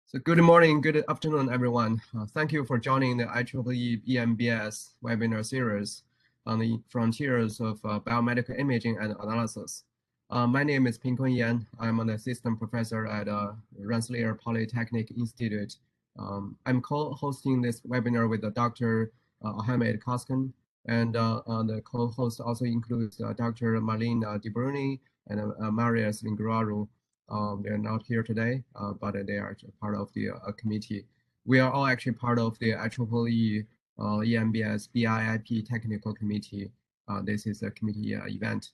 So good morning, good afternoon, everyone. Thank you for joining the IEEE EMBS webinar series on the frontiers of biomedical imaging and analysis. My name is Pinkun Yan. I'm an assistant professor at Rensselaer Polytechnic Institute. I'm co-hosting this webinar with Dr. Ahmed Kaskan, and the co-host also includes Dr. Marlene De Bruni and Marius Linguaru. They're not here today, but they are part of the committee. We are all actually part of the IEEE EMBS BIIP Technical Committee. This is a committee event.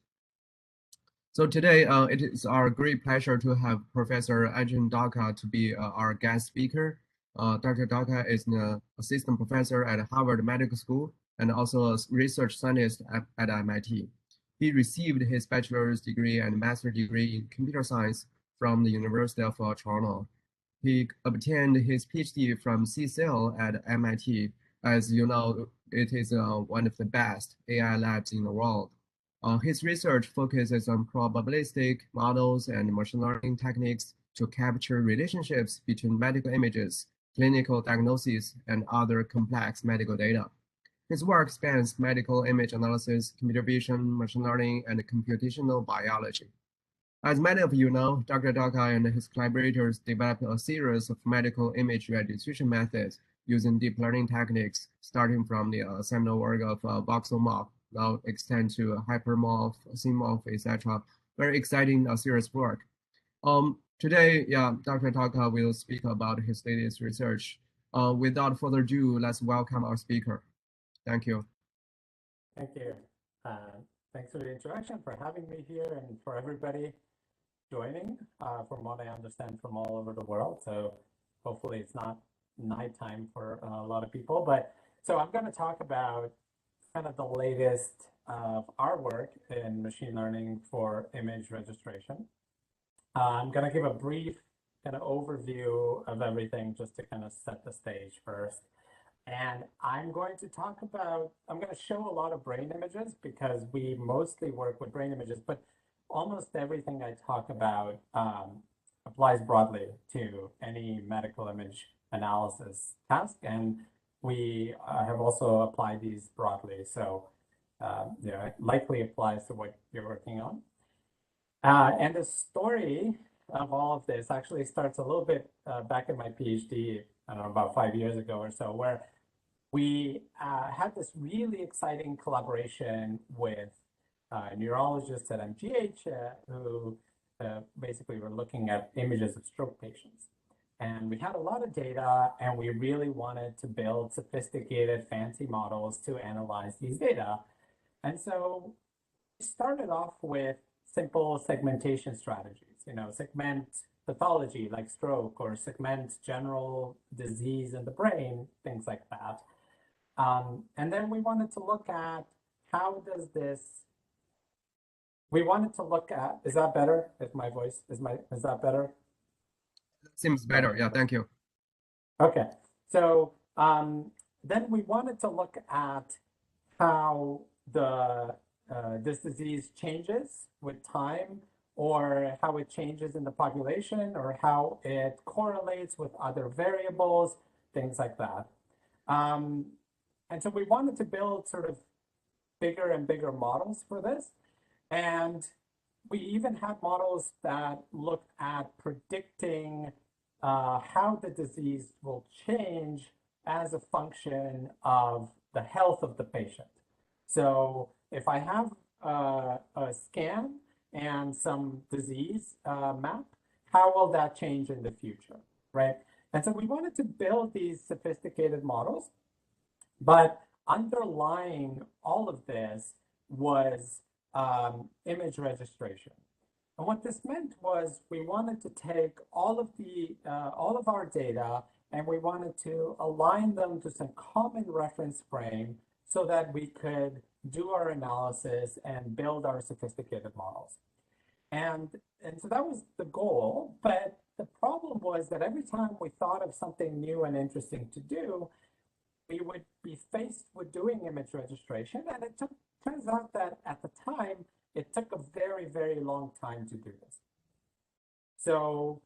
So today, it is our great pleasure to have Professor Adrian Dalca to be our guest speaker. Dr. Dalca is an assistant professor at Harvard Medical School and also a research scientist at MIT. He received his bachelor's degree and master's degree in computer science from the University of Toronto. He obtained his PhD from CSAIL at MIT. As you know, it is one of the best AI labs in the world. His research focuses on probabilistic models and machine learning techniques to capture relationships between medical images, clinical diagnoses, and other complex medical data. His work spans medical image analysis, computer vision, machine learning, and computational biology. As many of you know, Dr. Dalca and his collaborators developed a series of medical image registration methods using deep learning techniques, starting from the seminal work of voxelmorph, now extend to hypermorph, CMorph, etc. Very exciting serious work. Today, Dr. Dalca will speak about his latest research. Without further ado, let's welcome our speaker. Thank you. Thank you. Thanks for the introduction, for having me here, and for everybody joining, from what I understand, from all over the world. So hopefully it's not nighttime for a lot of people. But so I'm going to talk about kind of the latest of our work in machine learning for image registration. I'm going to give a brief kind of overview of everything just to kind of set the stage first. And I'm going to show a lot of brain images because we mostly work with brain images, but almost everything I talk about applies broadly to any medical image analysis task. And we have also applied these broadly. So it likely applies to what you're working on. And the story of all of this actually starts a little bit back in my PhD, I don't know, about 5 years ago or so, where we had this really exciting collaboration with neurologists at MGH who basically were looking at images of stroke patients. And we had a lot of data, and we really wanted to build sophisticated, fancy models to analyze these data. And so we started off with simple segmentation strategies, segment pathology like stroke, or segment general disease in the brain, things like that. And then we wanted to look at how does this, is that better? Is my voice, is that better? Seems better, yeah, thank you. Okay, so then we wanted to look at how this disease changes with time, or how it changes in the population, or how it correlates with other variables, things like that. And so we wanted to build sort of bigger and bigger models for this. And we even had models that looked at predicting how the disease will change as a function of the health of the patient. So if I have a scan and some disease map, how will that change in the future, right? And so we wanted to build these sophisticated models, but underlying all of this was image registration. And what this meant was we wanted to take all of our data, and we wanted to align them to some common reference frame so that we could do our analysis and build our sophisticated models. And so that was the goal, but the problem was that every time we thought of something new and interesting to do, we would be faced with doing image registration, and it turns out that at the time, it took a very, very long time to do this. So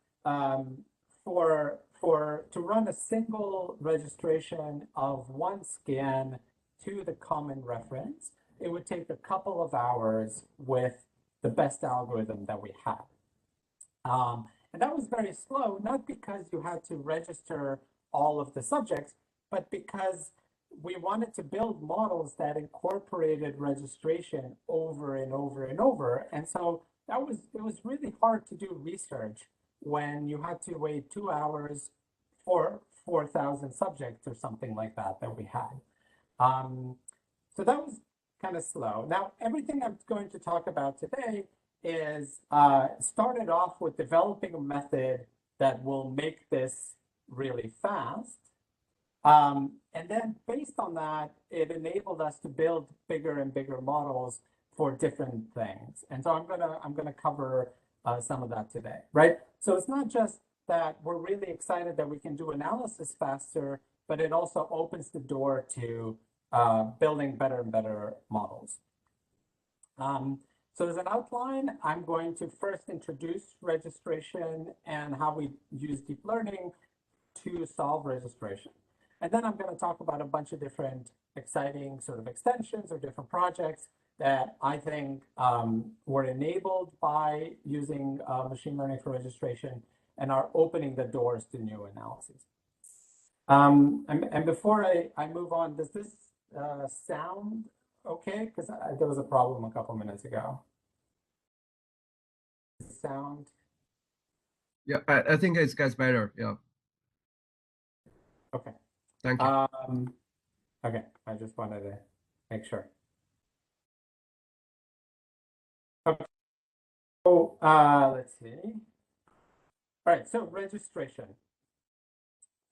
for to run a single registration of one scan to the common reference, it would take a couple of hours with the best algorithm that we had. And that was very slow, not because you had to register all of the subjects, but because we wanted to build models that incorporated registration over and over and over. And so it was really hard to do research when you had to wait 2 hours for 4,000 subjects or something like that we had. So that was kind of slow. Now, everything I'm going to talk about today is started off with developing a method that will make this really fast. And then based on that, it enabled us to build bigger and bigger models for different things. And so I'm gonna cover some of that today, right? So it's not just that we're really excited that we can do analysis faster, but it also opens the door to building better and better models. So as an outline, I'm going to first introduce registration and how we use deep learning to solve registration. And then I'm going to talk about a bunch of different exciting sort of extensions or different projects that I think were enabled by using machine learning for registration and are opening the doors to new analyses. And before I move on, does this sound okay? Because there was a problem a couple minutes ago. Sound? Yeah, I think it gets better. Yeah. Okay. Thank you. Okay, I just wanted to make sure. Okay. So let's see. All right, so registration.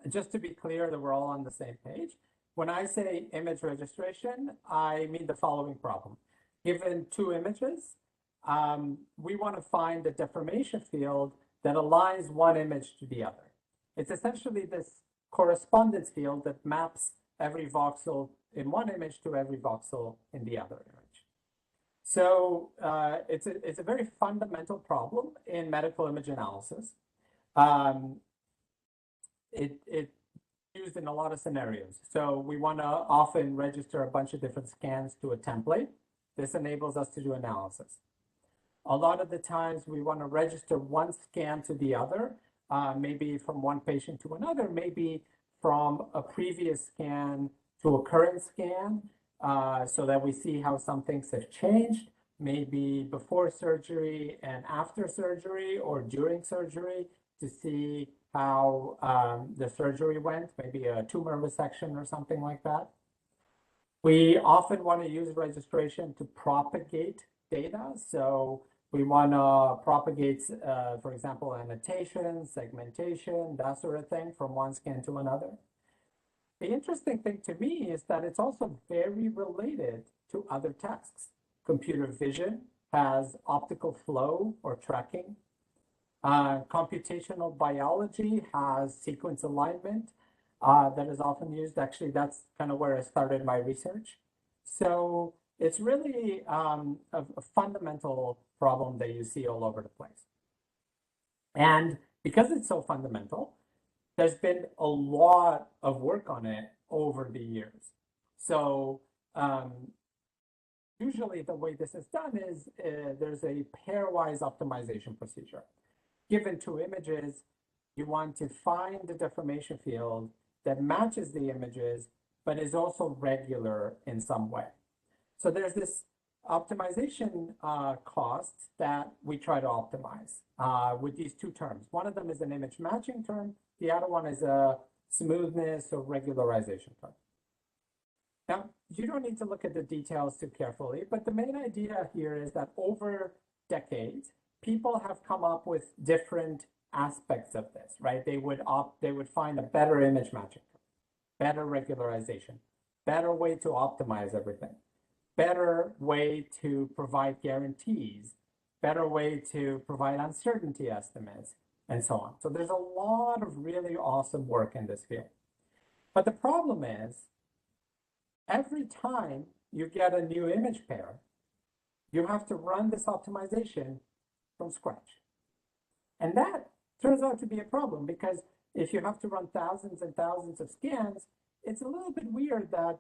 Just to be clear that we're all on the same page, when I say image registration, I mean the following problem. Given two images, we want to find a deformation field that aligns one image to the other. It's essentially this correspondence field that maps every voxel in one image to every voxel in the other image. So it's a very fundamental problem in medical image analysis. It's used in a lot of scenarios. So we want to often register a bunch of different scans to a template. This enables us to do analysis. A lot of the times we want to register one scan to the other, maybe from one patient to another, maybe from a previous scan to a current scan, so that we see how some things have changed, maybe before surgery and after surgery or during surgery to see how the surgery went, maybe a tumor resection or something like that. We often want to use registration to propagate data. So we want to propagate, for example, annotation, segmentation, that sort of thing from one scan to another. The interesting thing to me is that it's also very related to other tasks. Computer vision has optical flow or tracking. Computational biology has sequence alignment that is often used. Actually, that's kind of where I started my research. So it's really a fundamental problem that you see all over the place. And because it's so fundamental, there's been a lot of work on it over the years. So usually the way this is done is there's a pairwise optimization procedure. Given two images, you want to find the deformation field that matches the images, but is also regular in some way. So there's this optimization cost that we try to optimize with these two terms. One of them is an image matching term. The other one is a smoothness or regularization term. Now, you don't need to look at the details too carefully, but the main idea here is that over decades, people have come up with different aspects of this, right? They would find a better image matching, better regularization, better way to optimize everything, better way to provide guarantees, better way to provide uncertainty estimates, and so on. So there's a lot of really awesome work in this field. But the problem is, every time you get a new image pair, you have to run this optimization from scratch. And that turns out to be a problem because if you have to run thousands and thousands of scans, it's a little bit weird that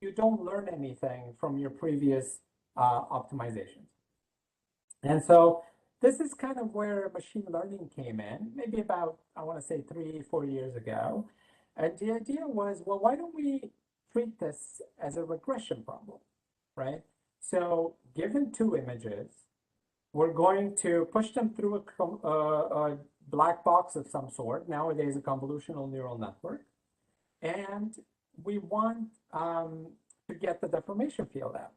you don't learn anything from your previous optimizations. And so this is kind of where machine learning came in, maybe about, I want to say 3-4 years ago. And the idea was, well, why don't we treat this as a regression problem, right? So given two images, we're going to push them through a black box of some sort, nowadays a convolutional neural network, and we want to get the deformation field out.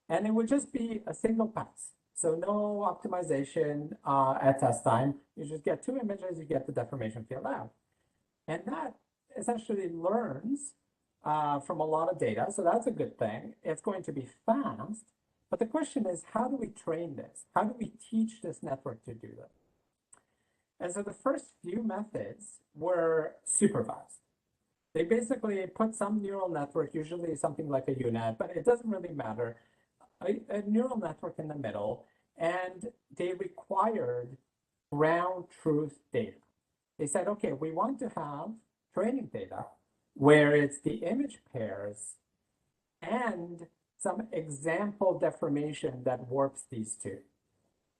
And it would just be a single pass. So no optimization at test time. You just get two images, you get the deformation field out. And that essentially learns from a lot of data. So that's a good thing. It's going to be fast. But the question is, how do we train this? How do we teach this network to do that? And so the first few methods were supervised. They basically put some neural network, usually something like a unit, but it doesn't really matter, a neural network in the middle, and they required ground truth data. They said, okay, we want to have training data where it's the image pairs and some example deformation that warps these two.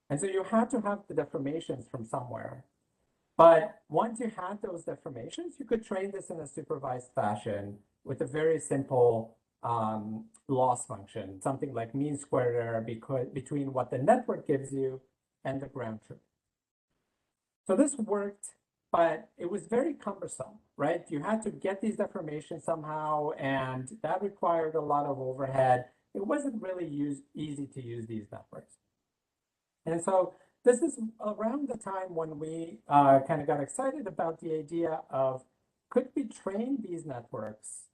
And so you had to have the deformations from somewhere. But once you had those deformations, you could train this in a supervised fashion with a very simple loss function, something like mean squared error between what the network gives you and the ground truth. So this worked, but it was very cumbersome, right? You had to get these deformations somehow, and that required a lot of overhead. It wasn't really easy to use these networks. And so this is around the time when we kind of got excited about the idea of, could we train these networks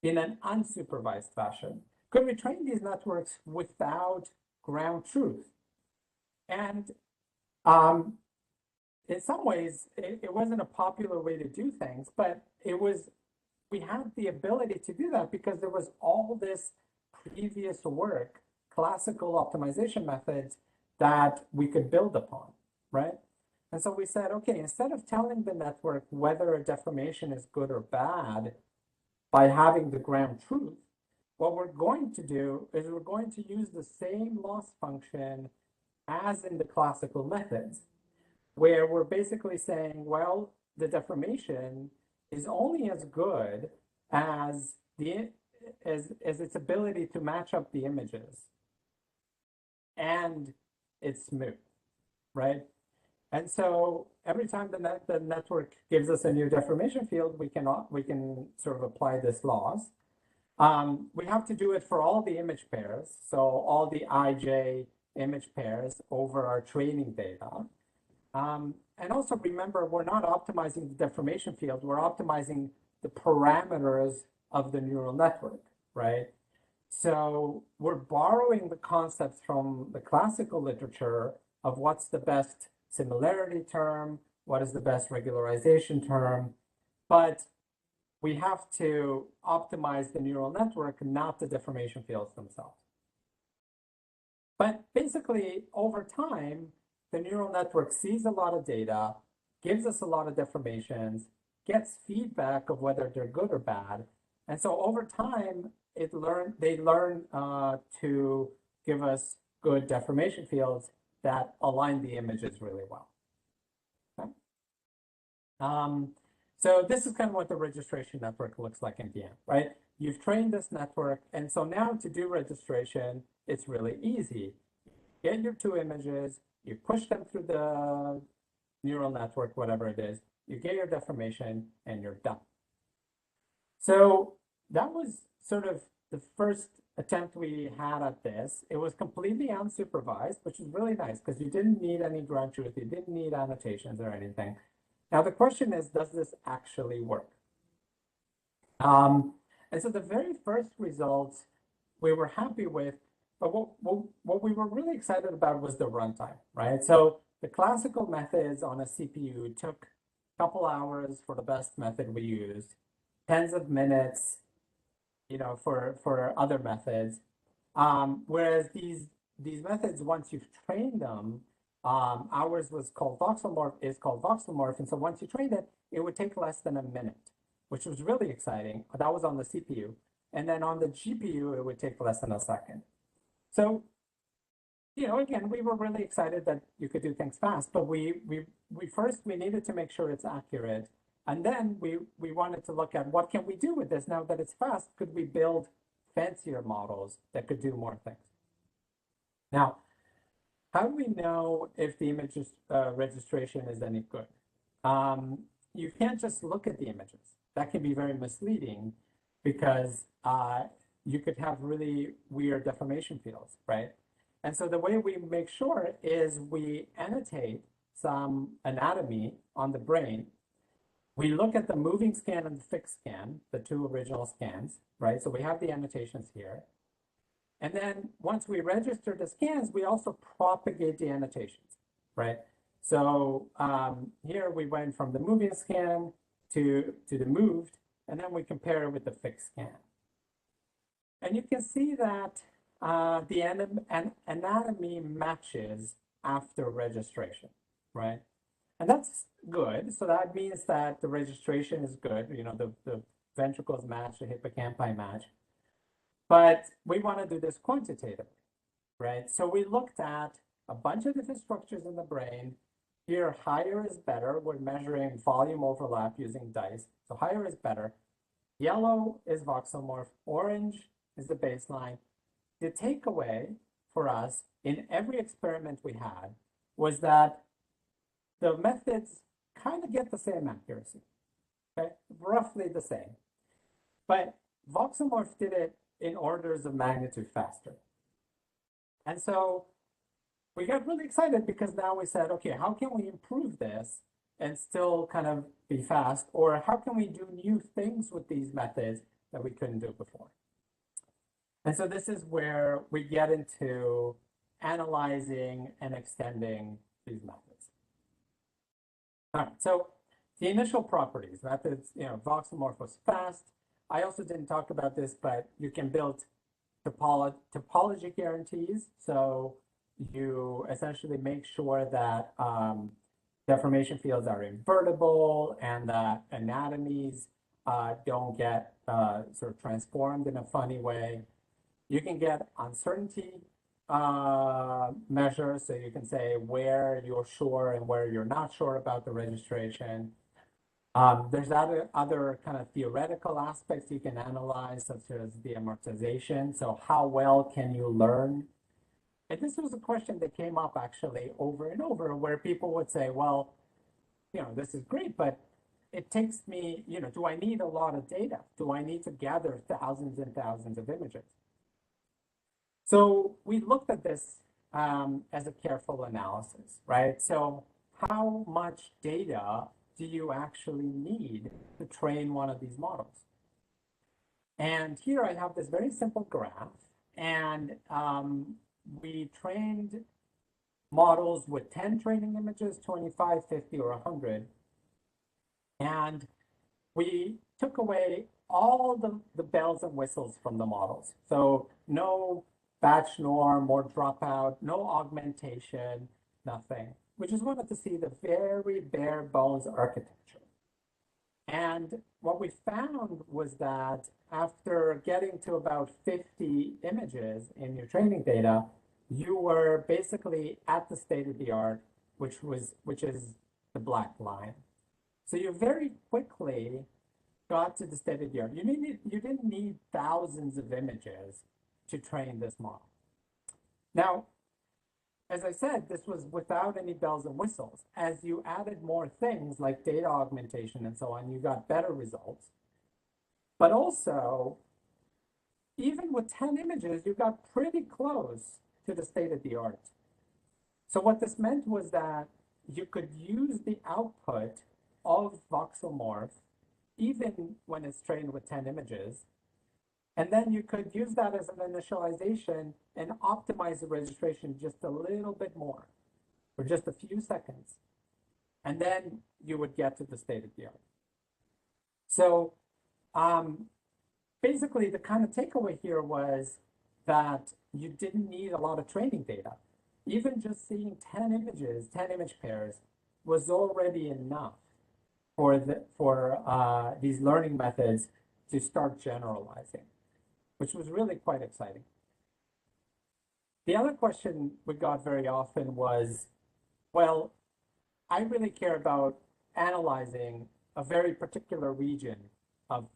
in an unsupervised fashion? Could we train these networks without ground truth? And in some ways, it wasn't a popular way to do things, but we had the ability to do that because there was all this previous work, classical optimization methods that we could build upon, right? And so we said, okay, instead of telling the network whether a deformation is good or bad by having the ground truth, what we're going to do is we're going to use the same loss function as in the classical methods, where we're basically saying, well, the deformation is only as good as its ability to match up the images, and it's smooth, right? And so every time the network gives us a new deformation field, we can sort of apply this loss. We have to do it for all the image pairs, so all the IJ image pairs over our training data. And also remember, we're not optimizing the deformation field, we're optimizing the parameters of the neural network, right? So we're borrowing the concepts from the classical literature of what's the best similarity term, what is the best regularization term, but we have to optimize the neural network, not the deformation fields themselves. But basically, over time, the neural network sees a lot of data, gives us a lot of deformations, gets feedback of whether they're good or bad. And so over time, they learn to give us good deformation fields that align the images really well. Okay? So this is kind of what the registration network looks like in the end, right? You've trained this network, and so now to do registration, it's really easy. Get your two images, you push them through the neural network, whatever it is, you get your deformation, and you're done. So that was sort of the first attempt we had at this. It was completely unsupervised, which is really nice because you didn't need any ground truth, you didn't need annotations or anything. Now the question is, does this actually work? And so the very first results we were happy with, but what we were really excited about was the runtime, right? So the classical methods on a CPU took a couple hours for the best method we used, tens of minutes, for other methods. Whereas these methods, once you've trained them, Ours was called voxelmorph, is called voxelmorph. And so once you train it, it would take less than a minute, which was really exciting. That was on the CPU. And then on the GPU, it would take less than a second. So, again, we were really excited that you could do things fast, but we first needed to make sure it's accurate. And then we wanted to look at what can we do with this now that it's fast? Could we build fancier models that could do more things? Now, how do we know if the image registration is any good? You can't just look at the images. That can be very misleading because you could have really weird deformation fields, right? And so the way we make sure is we annotate some anatomy on the brain. We look at the moving scan and the fixed scan, the two original scans, right? So we have the annotations here. And then once we register the scans, we also propagate the annotations, right? So here we went from the moving scan to the moved, and then we compare it with the fixed scan. And you can see that the anatomy matches after registration, right? And that's good. So that means that the registration is good. The ventricles match, the hippocampi match. But we want to do this quantitatively, right? So we looked at a bunch of different structures in the brain. Here, higher is better. We're measuring volume overlap using DICE. So higher is better. Yellow is voxelmorph. Orange is the baseline. The takeaway for us in every experiment we had was that the methods kind of get the same accuracy, okay? Roughly the same. But voxelmorph did it in orders of magnitude faster. And so we got really excited because now we said, okay, how can we improve this and still kind of be fast? Or how can we do new things with these methods that we couldn't do before? And so this is where we get into analyzing and extending these methods. All right, so the initial properties, methods, voxelmorph was fast. I also didn't talk about this, but you can build topology guarantees. So you essentially make sure that deformation fields are invertible and that anatomies don't get sort of transformed in a funny way. You can get uncertainty measures, so you can say where you're sure and where you're not sure about the registration. There's other kind of theoretical aspects you can analyze, such as the amortization. So how well can you learn? And this was a question that came up actually over and over, where people would say, well, this is great, but it takes me, do I need a lot of data? Do I need to gather thousands and thousands of images? So we looked at this as a careful analysis, right? So how much data do you actually need to train one of these models? And here I have this very simple graph, and we trained models with 10 training images, 25, 50, or 100. And we took away all the bells and whistles from the models. So no batch norm or dropout, no augmentation, nothing. We just wanted to see the very bare bones architecture. And what we found was that after getting to about 50 images in your training data, you were basically at the state of the art, which is the black line. So you very quickly got to the state of the art. You didn't need thousands of images to train this model. Now, as I said, this was without any bells and whistles. As you added more things like data augmentation and so on, you got better results. But also, even with 10 images, you got pretty close to the state of the art. So what this meant was that you could use the output of voxelmorph even when it's trained with 10 images. And then you could use that as an initialization and optimize the registration just a little bit more for just a few seconds. And then you would get to the state of the art. So basically, the kind of takeaway here was that you didn't need a lot of training data. even just seeing 10 images, 10 image pairs was already enough for these learning methods to start generalizing, which was really quite exciting. The other question we got very often was, well, I really care about analyzing a very particular region of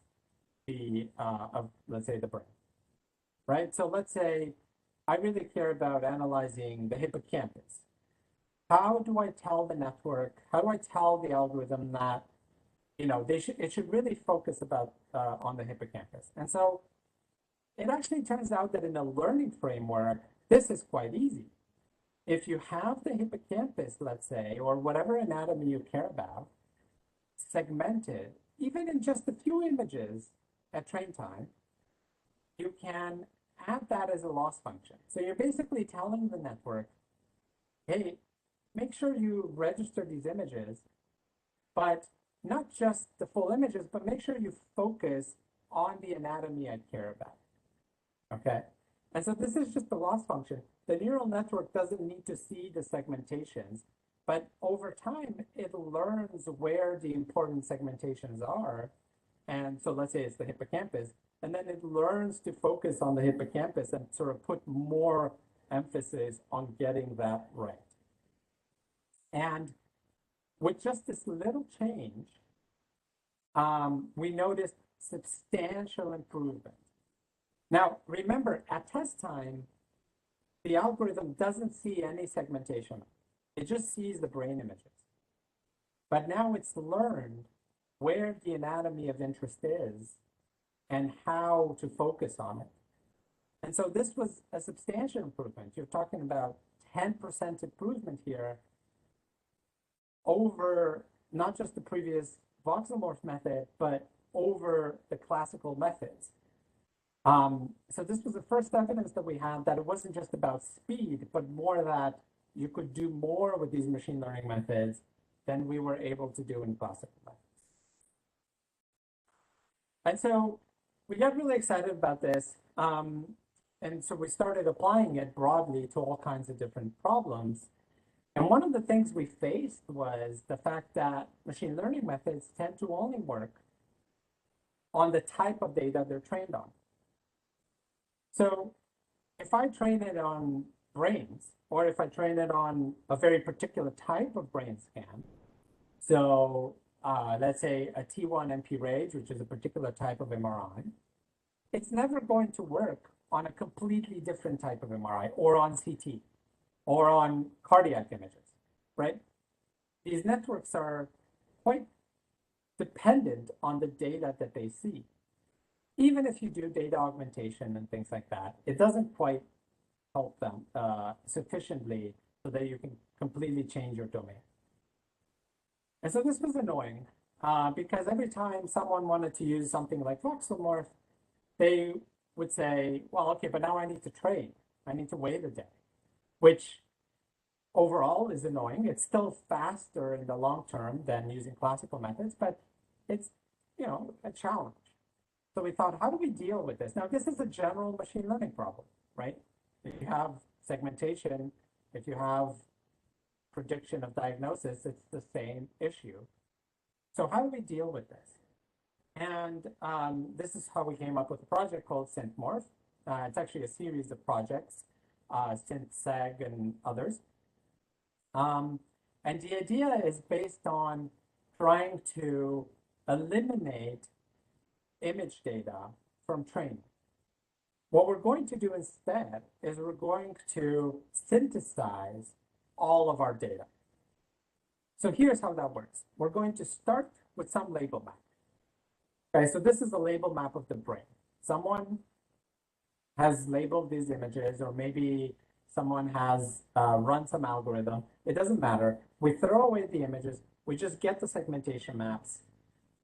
let's say the brain, right? So let's say I really care about analyzing the hippocampus. How do I tell the network? How do I tell the algorithm that, you know, it should really focus on the hippocampus? And so it actually turns out that in a learning framework, this is quite easy. If you have the hippocampus, let's say, or whatever anatomy you care about, segmented, even in just a few images at train time, you can add that as a loss function. So you're basically telling the network, hey, make sure you register these images, but not just the full images, but make sure you focus on the anatomy I care about, okay? And so this is just the loss function. The neural network doesn't need to see the segmentations, but over time, it learns where the important segmentations are. And so let's say it's the hippocampus, and then it learns to focus on the hippocampus and sort of put more emphasis on getting that right. And with just this little change, we noticed substantial improvement. Now, remember, at test time, the algorithm doesn't see any segmentation. It just sees the brain images. But now it's learned where the anatomy of interest is and how to focus on it. And so this was a substantial improvement. You're talking about 10% improvement here over not just the previous voxelmorph method, but over the classical methods. So this was the first evidence that we had that it wasn't just about speed, but more that you could do more with these machine learning methods than we were able to do in classical methods. And so we got really excited about this. And so we started applying it broadly to all kinds of different problems. And one of the things we faced was the fact that machine learning methods tend to only work on the type of data they're trained on. So if I train it on brains, or if I train it on a very particular type of brain scan, so let's say a T1 MP RAGE, which is a particular type of MRI, it's never going to work on a completely different type of MRI, or on CT, or on cardiac images, right? These networks are quite dependent on the data that they see. Even if you do data augmentation and things like that, it doesn't quite help them sufficiently so that you can completely change your domain. And so this was annoying because every time someone wanted to use something like voxelmorph, they would say, well, okay, but now I need to train. I need to wait a day, which overall is annoying. It's still faster in the long term than using classical methods, but it's, you know, a challenge. So we thought, how do we deal with this? Now, this is a general machine learning problem, right? If you have segmentation, if you have prediction of diagnosis, it's the same issue. So how do we deal with this? And this is how we came up with a project called SynthMorph. It's actually a series of projects, SynthSeg and others. And the idea is based on trying to eliminate image data from training. What we're going to do instead is we're going to synthesize all of our data. So here's how that works. We're going to start with some label map. Okay, so this is a label map of the brain. Someone has labeled these images, or maybe someone has run some algorithm. It doesn't matter. We throw away the images. We just get the segmentation maps,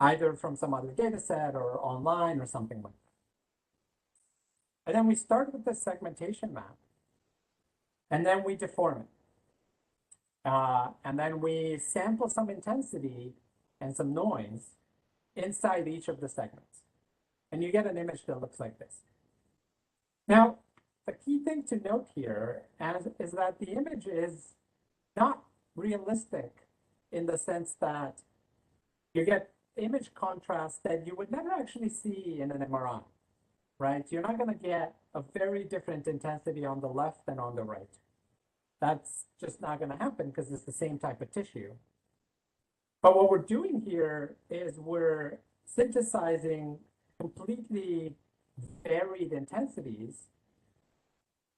either from some other data set or online or something like that. And then we start with the segmentation map, and then we deform it. And then we sample some intensity and some noise inside each of the segments. And you get an image that looks like this. Now, the key thing to note here is that the image is not realistic in the sense that you get image contrast that you would never actually see in an MRI, right? You're not going to get a very different intensity on the left than on the right. That's just not going to happen because it's the same type of tissue. But what we're doing here is we're synthesizing completely varied intensities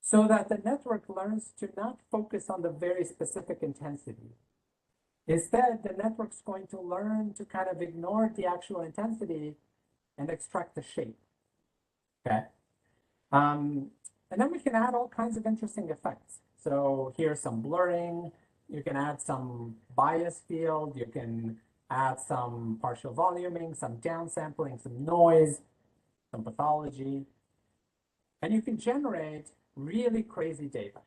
so that the network learns to not focus on the very specific intensity. Instead, the network's going to learn to kind of ignore the actual intensity and extract the shape. Okay. And then we can add all kinds of interesting effects. So here's some blurring. You can add some bias field. You can add some partial voluming, some downsampling, some noise, some pathology. And you can generate really crazy data,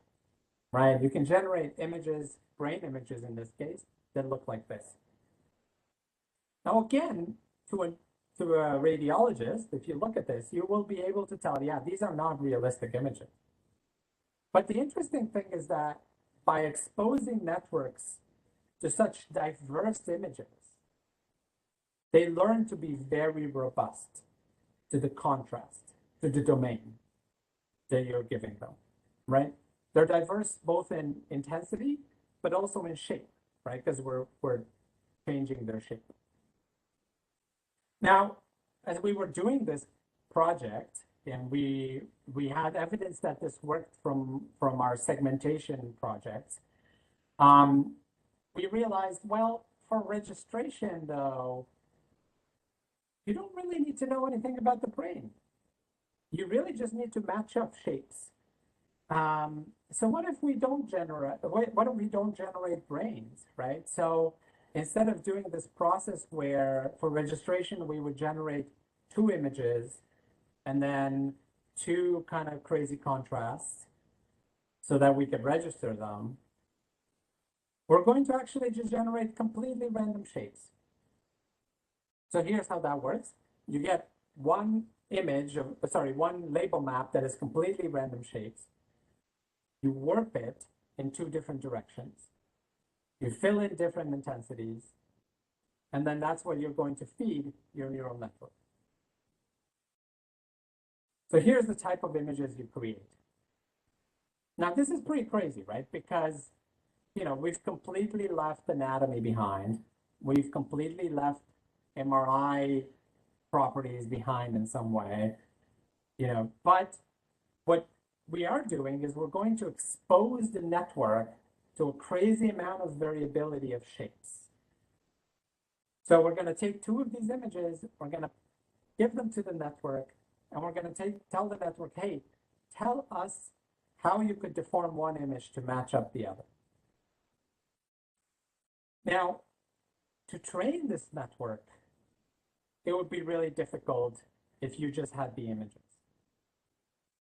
right? You can generate images, brain images in this case, that look like this. Now again, to a radiologist, if you look at this, you will be able to tell, yeah, these are not realistic images. But the interesting thing is that by exposing networks to such diverse images, they learn to be very robust to the contrast, to the domain that you're giving them, right? They're diverse both in intensity, but also in shape, right? Because we're changing their shape. Now, as we were doing this project, and we had evidence that this worked from our segmentation projects, we realized, well, for registration, though, you don't really need to know anything about the brain. You really just need to match up shapes. So what if we don't generate, what if we don't generate brains, right? So instead of doing this process where for registration, we would generate 2 images and then 2 kind of crazy contrasts so that we could register them, we're going to actually just generate completely random shapes. So here's how that works. You get one label map that is completely random shapes. You warp it in 2 different directions. You fill in different intensities, and then that's what you're going to feed your neural network. So here's the type of images you create. Now, this is pretty crazy, right? Because, we've completely left anatomy behind. We've completely left MRI properties behind in some way, but what we are doing is we're going to expose the network to a crazy amount of variability of shapes. So we're going to take 2 of these images, we're going to give them to the network, and we're going to tell the network, hey, tell us how you could deform one image to match up the other. Now, to train this network, it would be really difficult if you just had the images.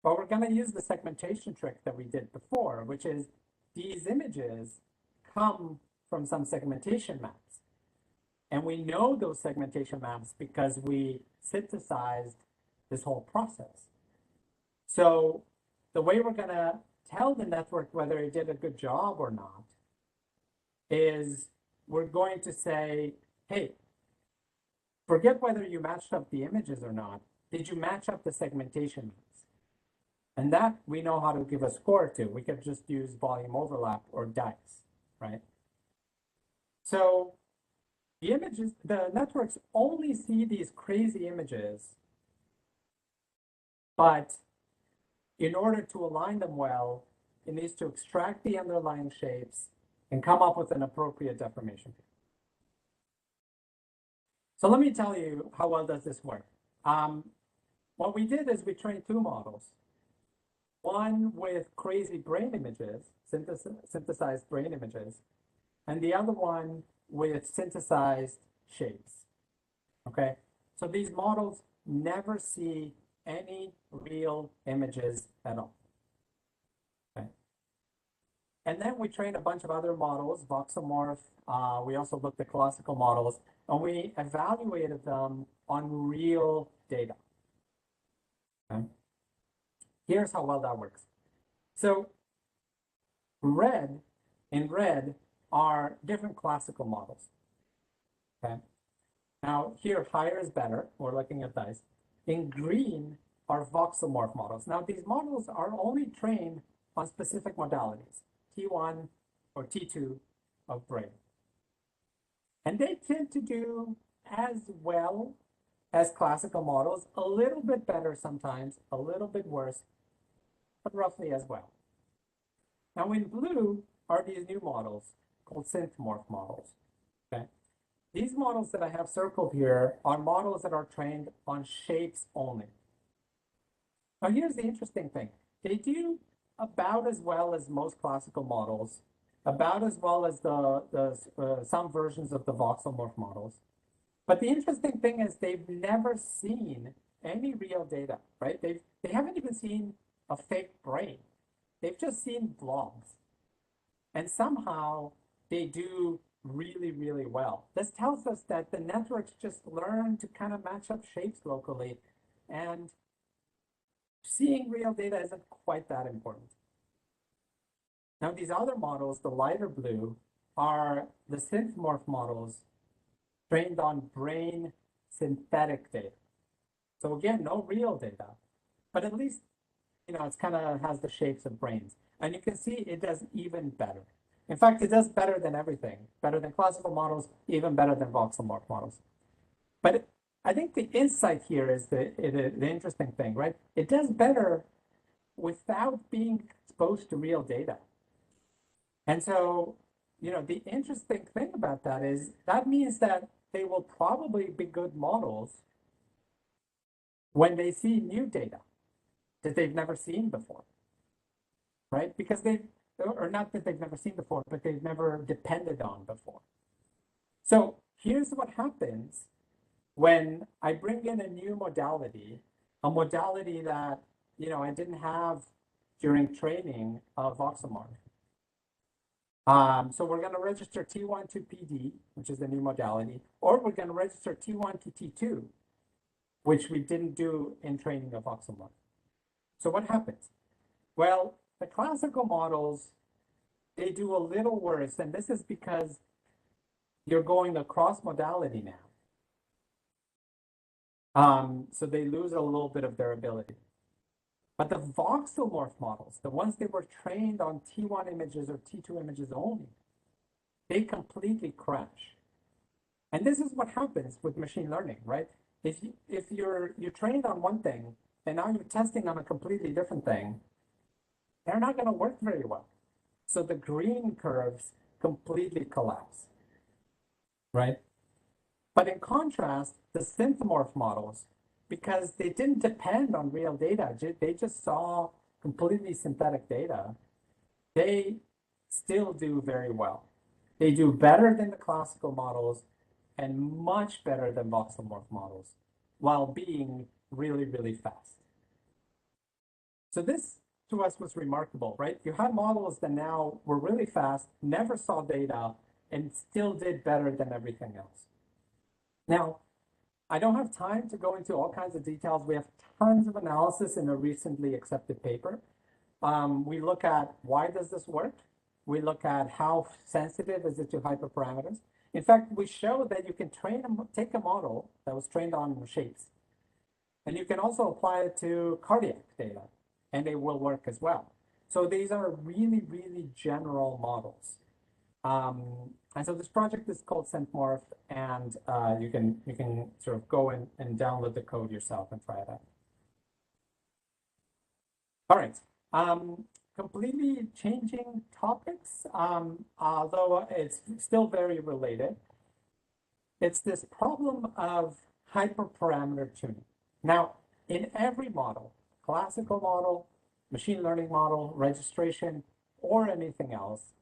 But we're going to use the segmentation trick that we did before, which is these images come from some segmentation maps. And we know those segmentation maps because we synthesized this whole process. So the way we're going to tell the network whether it did a good job or not is we're going to say, hey, forget whether you matched up the images or not. Did you match up the segmentation maps? And that we know how to give a score to. We could just use volume overlap or dice, right? So the networks only see these crazy images, but in order to align them well, it needs to extract the underlying shapes and come up with an appropriate deformation. So let me tell you how well does this work. What we did is we trained 2 models. One with crazy brain images, synthesized brain images, and the other one with synthesized shapes. Okay, so these models never see any real images at all. Okay, and then we trained a bunch of other models, voxomorph. We also looked at classical models, and we evaluated them on real data. Okay. Here's how well that works. So in red are different classical models. Okay. Now here, higher is better. We're looking at those. In green are voxelmorph models. Now these models are only trained on specific modalities, T1 or T2 of brain. And they tend to do as well as classical models, a little bit better sometimes, a little bit worse, but roughly as well. Now in blue are these new models called synthmorph models. Okay. These models that I have circled here are models that are trained on shapes only. Now here's the interesting thing. They do about as well as most classical models, about as well as some versions of the voxelmorph models. But the interesting thing is they've never seen any real data, right? They haven't even seen a fake brain. They've just seen blobs. And somehow they do really, really well. This tells us that the networks just learn to kind of match up shapes locally, and seeing real data isn't quite that important. Now, these other models, the lighter blue, are the synthmorph models trained on brain synthetic data. So again, no real data, but at least, it's kind of has the shapes of brains. And you can see it does even better. In fact, it does better than everything, better than classical models, even better than voxelmorph models. But I think the insight here is the interesting thing, right? It does better without being exposed to real data. And so, the interesting thing about that is that means that they will probably be good models when they see new data that they've never seen before, right? Because or not that they've never seen before, but they've never depended on before. So here's what happens when I bring in a new modality, a modality that, I didn't have during training of voxelmorph. So we're going to register T1 to PD, which is the new modality, or we're going to register T1 to T2, which we didn't do in training of voxelmorph. So what happens? Well, the classical models, they do a little worse, and this is because you're going across modality now. So they lose a little bit of their ability. But the voxelmorph models, the ones that were trained on T1 images or T2 images only, they completely crash. And this is what happens with machine learning, right? If you're trained on one thing and now you're testing on a completely different thing, they're not going to work very well. So the green curves completely collapse, right? But in contrast, the synthmorph models, because they didn't depend on real data, they just saw completely synthetic data, they still do very well. They do better than the classical models and much better than voxelmorph models while being really, really fast. So this to us was remarkable, right? You had models that now were really fast, never saw data, and still did better than everything else. Now, I don't have time to go into all kinds of details. We have tons of analysis in a recently accepted paper. We look at why does this work? We look at how sensitive is it to hyperparameters. In fact, we show that you can take a model that was trained on shapes, and you can also apply it to cardiac data, and it will work as well. So these are really, really general models. And so this project is called synthmorph, and you can sort of go and download the code yourself and try it out. All right. Completely changing topics, although it's still very related. It's this problem of hyperparameter tuning. Now, in every model, classical model, machine learning model, registration, or anything else,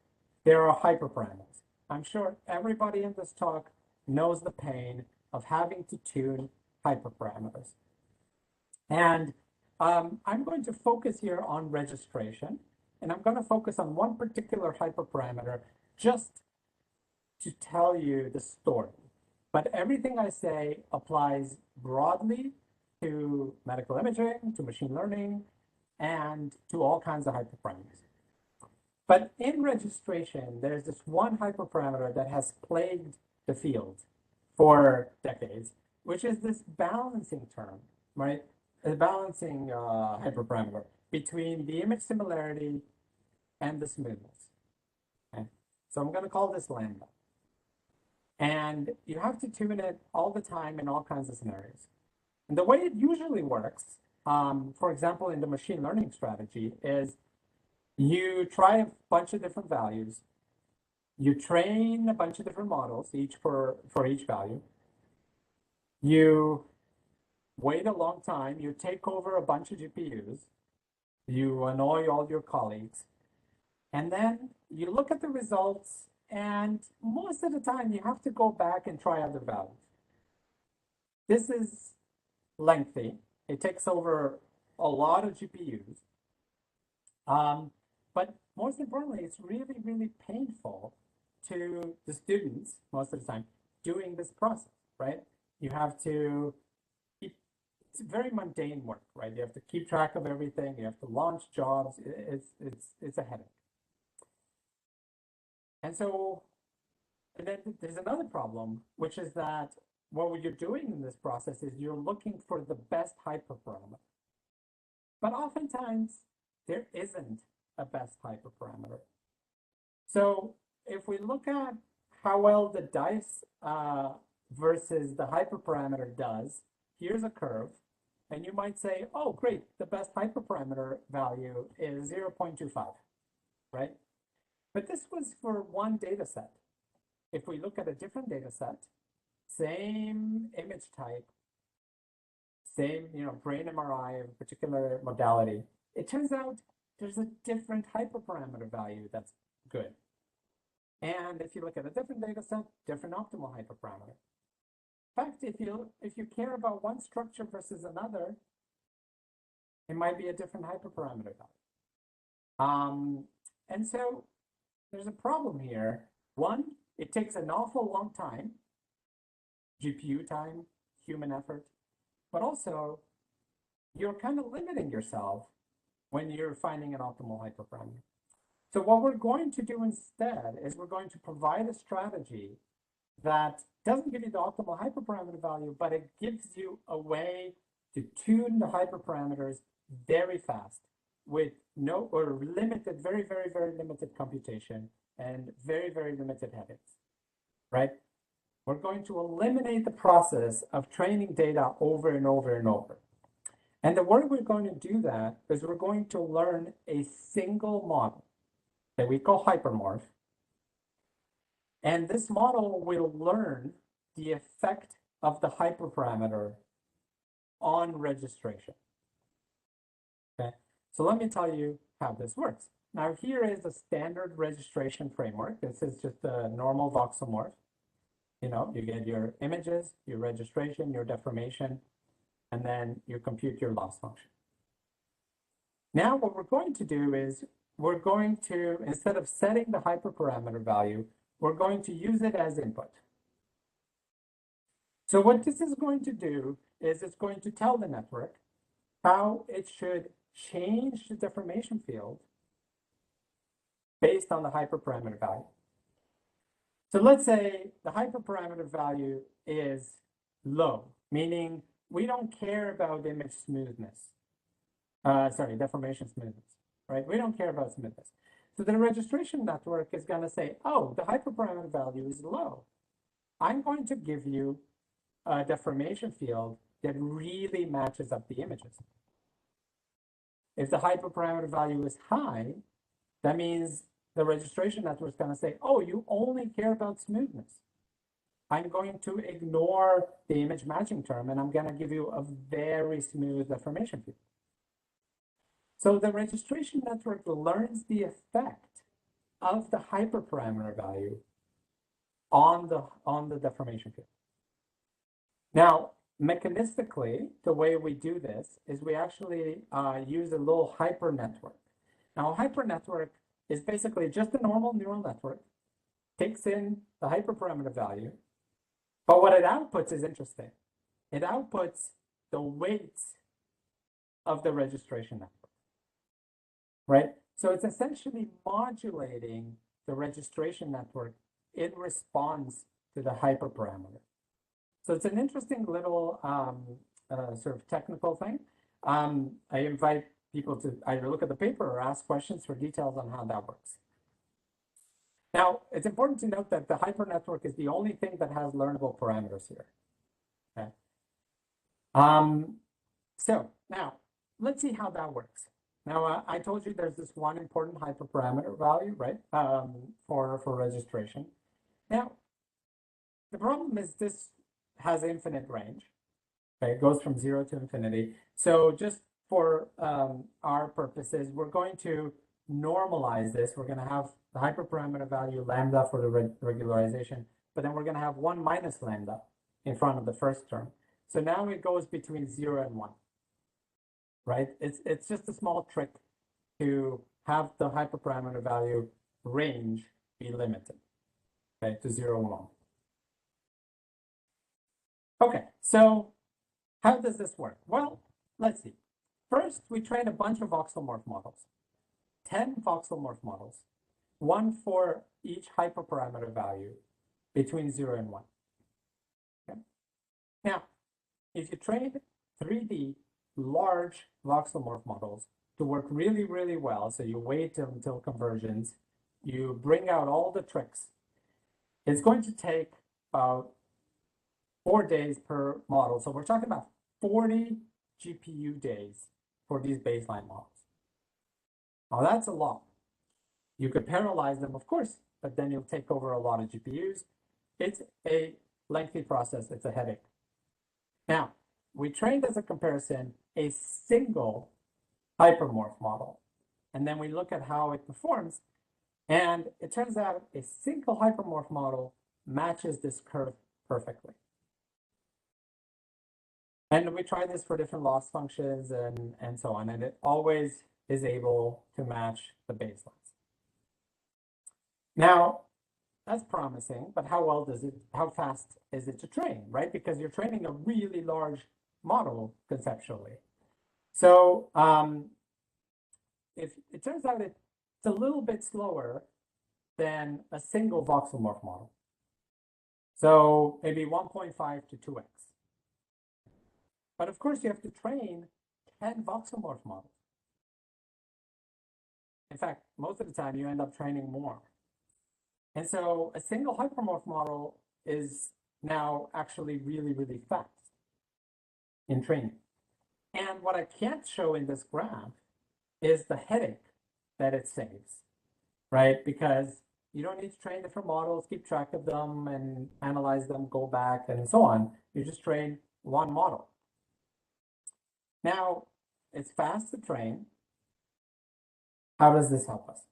there are hyperparameters. I'm sure everybody in this talk knows the pain of having to tune hyperparameters. And I'm going to focus here on registration, and I'm going to focus on one particular hyperparameter just to tell you the story. But everything I say applies broadly to medical imaging, to machine learning, and to all kinds of hyperparameters. But in registration, there's this one hyperparameter that has plagued the field for decades, which is this balancing term, right? A balancing hyperparameter between the image similarity and the smoothness. Okay? So I'm going to call this lambda. And you have to tune it all the time in all kinds of scenarios. And the way it usually works, for example, in the machine learning strategy, is you try a bunch of different values. You train a bunch of different models, each for each value. You wait a long time. You take over a bunch of GPUs. You annoy all your colleagues. And then you look at the results, and most of the time you have to go back and try other values. This is lengthy. It takes over a lot of GPUs. But most importantly, it's really, really painful to the students most of the time doing this process, right? You have to keep, it's very mundane work, right? You have to keep track of everything. You have to launch jobs. It's a headache. And so, and then there's another problem, which is that what you're doing in this process is you're looking for the best hyperparameter. But oftentimes, there isn't a best hyperparameter. So if we look at how well the dice versus the hyperparameter does, here's a curve. And you might say, oh, great, the best hyperparameter value is 0.25, right? But this was for one data set. If we look at a different data set, same image type, same brain MRI of a particular modality, it turns out there's a different hyperparameter value that's good. And if you look at a different data set, different optimal hyperparameter. In fact, if you care about one structure versus another, it might be a different hyperparameter value. And so there's a problem here. One, it takes an awful long time, GPU time, human effort, but also you're kind of limiting yourself when you're finding an optimal hyperparameter. So what we're going to do instead is we're going to provide a strategy that doesn't give you the optimal hyperparameter value, but it gives you a way to tune the hyperparameters very fast with no or limited, very, very, very limited computation and very, very limited headaches, right? We're going to eliminate the process of training data over and over and over. And the way we're going to do that is we're going to learn a single model that we call hypermorph. And this model will learn the effect of the hyperparameter on registration. Okay, so let me tell you how this works. Now here is a standard registration framework. This is just a normal voxelmorph. You get your images, your registration, your deformation, and then you compute your loss function. Now what we're going to do is we're going to, instead of setting the hyperparameter value, we're going to use it as input. So what this is going to do is it's going to tell the network how it should change the deformation field based on the hyperparameter value. So let's say the hyperparameter value is low, meaning we don't care about image smoothness. Deformation smoothness, right? We don't care about smoothness. So the registration network is going to say, oh, the hyperparameter value is low. I'm going to give you a deformation field that really matches up the images. If the hyperparameter value is high, that means the registration network is going to say, oh, you only care about smoothness. I'm going to ignore the image matching term, and I'm going to give you a very smooth deformation field. So the registration network learns the effect of the hyperparameter value on the deformation field. Now, mechanistically, the way we do this is we actually use a little hypernetwork. Now, a hypernetwork is basically just a normal neural network, takes in the hyperparameter value, but what it outputs is interesting. It outputs the weights of the registration network. right? So it's essentially modulating the registration network in response to the hyperparameter. So it's an interesting little sort of technical thing. I invite people to either look at the paper or ask questions for details on how that works. Now, it's important to note that the hypernetwork is the only thing that has learnable parameters here. Okay. So now, let's see how that works. Now, I told you there's this one important hyperparameter value, right, for registration. Now, the problem is this has infinite range. Okay, it goes from 0 to infinity. So just for our purposes, we're going to normalize this. We're going to have the hyperparameter value lambda for the regularization, but then we're going to have 1 minus lambda in front of the first term. So now it goes between 0 and 1, right? It's just a small trick to have the hyperparameter value range be limited, okay, to 0 and 1. Okay, so how does this work? Well, let's see. First, we train a bunch of voxelmorph models, 10 voxelmorph models, one for each hyperparameter value between 0 and 1. Okay. Now, if you train 3D large voxelmorph models to work really, really well, so you wait until conversions, you bring out all the tricks, it's going to take about 4 days per model. So we're talking about 40 GPU days for these baseline models. Now that's a lot. You could parallelize them, of course, but then you'll take over a lot of GPUs. It's a lengthy process. It's a headache. Now, we trained as a comparison a single hypermorph model, and then we look at how it performs. And it turns out a single hypermorph model matches this curve perfectly. And we try this for different loss functions and so on, and it always is able to match the baselines. Now, that's promising, but how fast is it to train, right? Because you're training a really large model conceptually. So if it turns out it's a little bit slower than a single voxelmorph model. So maybe 1.5 to 2x. But of course, you have to train 10 voxelmorph models. In fact, most of the time, you end up training more. And so a single hypermorph model is now actually really, really fast in training. And what I can't show in this graph is the headache that it saves, right? Because you don't need to train different models, keep track of them and analyze them, go back and so on. You just train one model. Now, it's fast to train. How does this help us?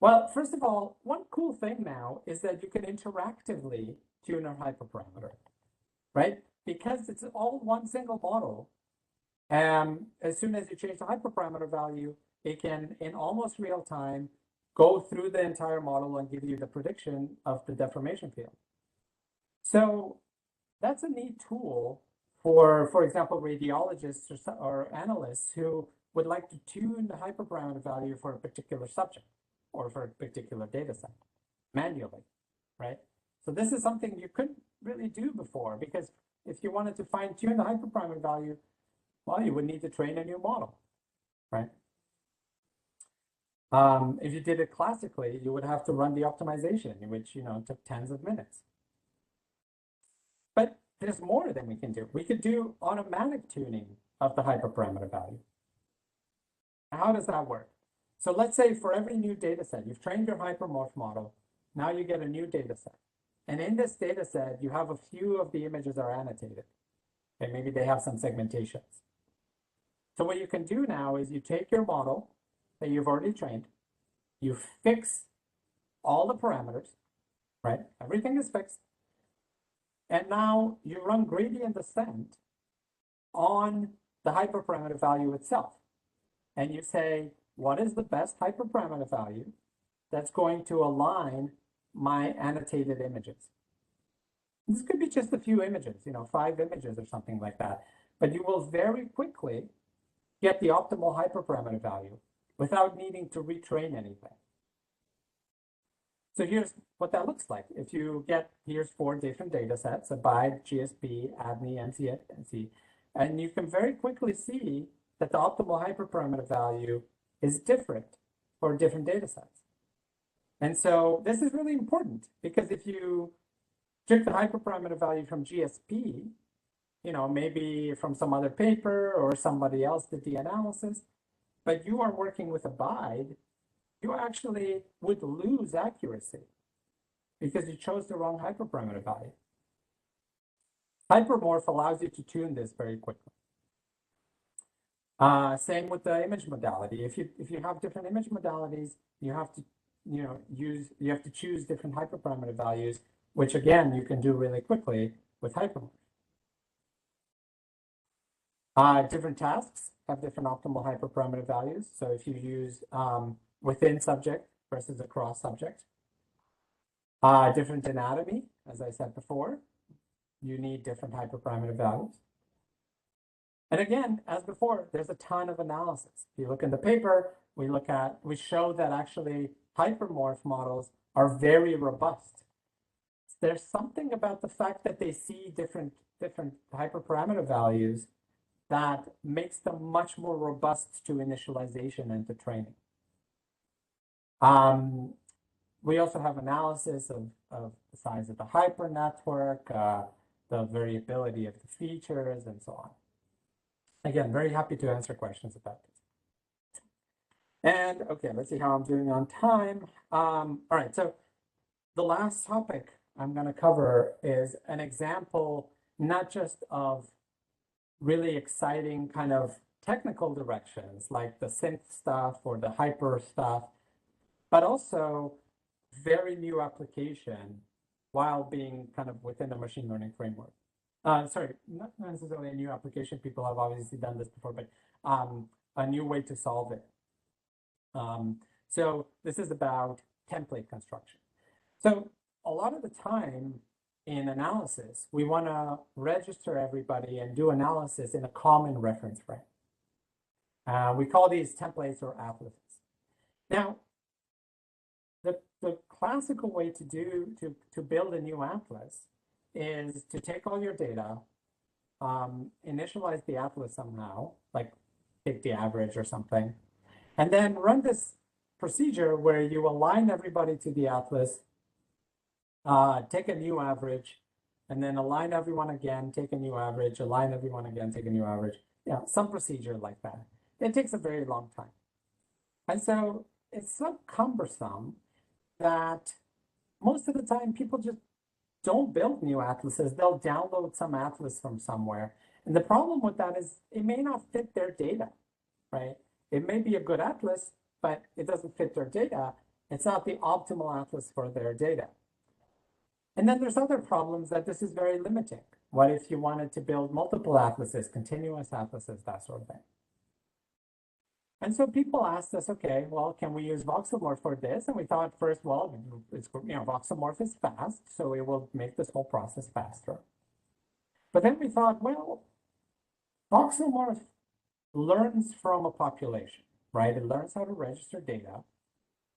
Well, first of all, one cool thing now is that you can interactively tune a hyperparameter, right? Because it's all one single model. And as soon as you change the hyperparameter value, it can, in almost real time, go through the entire model and give you the prediction of the deformation field. So that's a neat tool for example, radiologists or analysts who would like to tune the hyperparameter value for a particular subject or for a particular data set manually, right? So this is something you couldn't really do before, because if you wanted to fine tune the hyperparameter value, well, you would need to train a new model, right? If you did it classically, you would have to run the optimization, which, took tens of minutes. But there's more than we can do. We could do automatic tuning of the hyperparameter value. How does that work? So let's say for every new data set, you've trained your hypermorph model, now you get a new data set. And in this data set, you have a few of the images are annotated. Okay, maybe they have some segmentations. So what you can do now is you take your model that you've already trained, you fix all the parameters, right? Everything is fixed. And now you run gradient descent on the hyperparameter value itself. And you say, what is the best hyperparameter value that's going to align my annotated images? This could be just a few images, 5 images or something like that. But you will very quickly get the optimal hyperparameter value without needing to retrain anything. So here's what that looks like. If you get, here's 4 different data sets, Abide, GSP, ADNI, NC, and you can very quickly see that the optimal hyperparameter value is different for different data sets. And so this is really important because if you took the hyperparameter value from GSP, you know, maybe from some other paper or somebody else did the analysis, but you are working with Abide, you actually would lose accuracy because you chose the wrong hyperparameter value. Hypermorph allows you to tune this very quickly. Same with the image modality. If you have different image modalities, you have to you have to choose different hyperparameter values, which again you can do really quickly with hypermorph. Different tasks have different optimal hyperparameter values. So if you use within subject versus across subject, different anatomy, as I said before, you need different hyperparameter values. And again, as before, there's a ton of analysis. If you look in the paper, we show that actually hypermorph models are very robust. There's something about the fact that they see different hyperparameter values that makes them much more robust to initialization and to training. We also have analysis of the size of the hypernetwork, the variability of the features, and so on. Again, very happy to answer questions about this. And okay, let's see how I'm doing on time. All right, so the last topic I'm going to cover is an example, not just of really exciting kind of technical directions like the synth stuff or the hyper stuff, but also very new application while being kind of within a machine learning framework. Sorry, not necessarily a new application. People have obviously done this before, but a new way to solve it. So this is about template construction. So a lot of the time in analysis, we want to register everybody and do analysis in a common reference frame. We call these templates or atlases. Now, the classical way to build a new atlas is to take all your data, initialize the atlas somehow, like take the average or something, and then run this procedure where you align everybody to the atlas, take a new average, and then align everyone again, take a new average, align everyone again, take a new average. Yeah, some procedure like that. It takes a very long time. And so it's so cumbersome that most of the time people just don't build new atlases. They'll download some atlas from somewhere. And the problem with that is it may not fit their data, right? It may be a good atlas, but it doesn't fit their data. It's not the optimal atlas for their data. And then there's other problems that this is very limiting. What if you wanted to build multiple atlases, continuous atlases, that sort of thing? And so people asked us, okay, well, can we use voxelmorph for this? And we thought first, well, it's, voxelmorph is fast, so it will make this whole process faster. But then we thought, well, voxelmorph learns from a population, right? It learns how to register data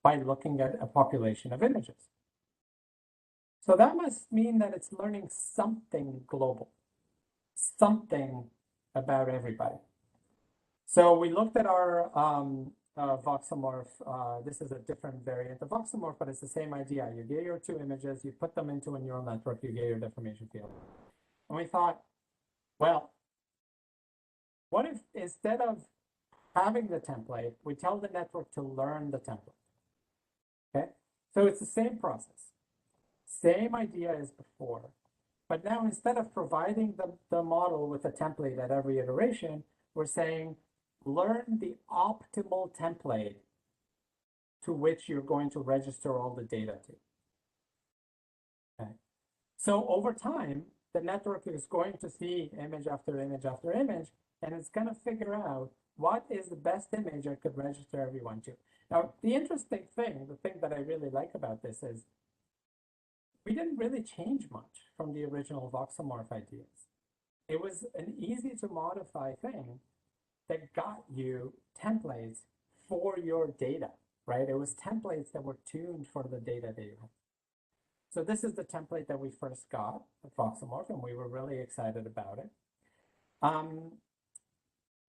by looking at a population of images. So that must mean that it's learning something global, something about everybody. So we looked at our voxelmorph. This is a different variant of voxelmorph, but it's the same idea. You get your 2 images, you put them into a neural network, you get your deformation field. And we thought, well, what if instead of having the template, we tell the network to learn the template? Okay, so it's the same process, same idea as before. But now instead of providing the model with a template at every iteration, we're saying, learn the optimal template to which you're going to register all the data to. Okay. So over time, the network is going to see image after image after image, and it's going to figure out what is the best image I could register everyone to. Now, the interesting thing, the thing that I really like about this is we didn't really change much from the original voxelmorph ideas. It was an easy to modify thing. that got you templates for your data, right? It was templates that were tuned for the data that you had. So this is the template that we first got at Voxelmorph, and we were really excited about it.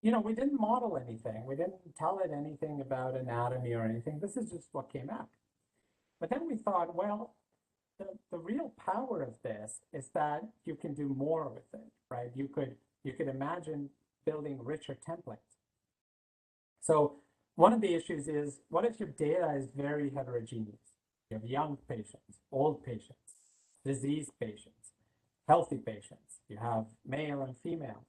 You know, we didn't model anything. We didn't tell it anything about anatomy or anything. This is just what came out. But then we thought, well, the real power of this is that you can do more with it, right? You could imagine building richer templates. So one of the issues is, what if your data is very heterogeneous? You have young patients, old patients, diseased patients, healthy patients. You have male and female.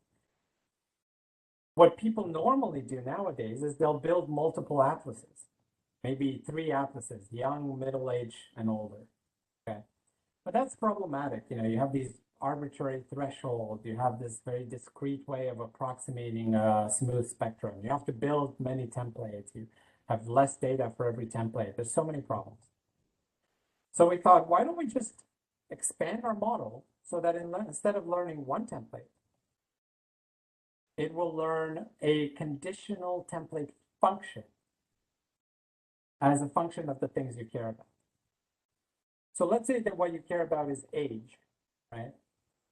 What people normally do nowadays is they'll build multiple atlases, maybe 3 atlases, young, middle-aged, and older. Okay, but that's problematic. You know, you have these arbitrary thresholds. You have this very discrete way of approximating a smooth spectrum. You have to build many templates. You have less data for every template. There's so many problems. So we thought, why don't we just expand our model so that instead of learning one template, it will learn a conditional template function as a function of the things you care about. So let's say that what you care about is age, right?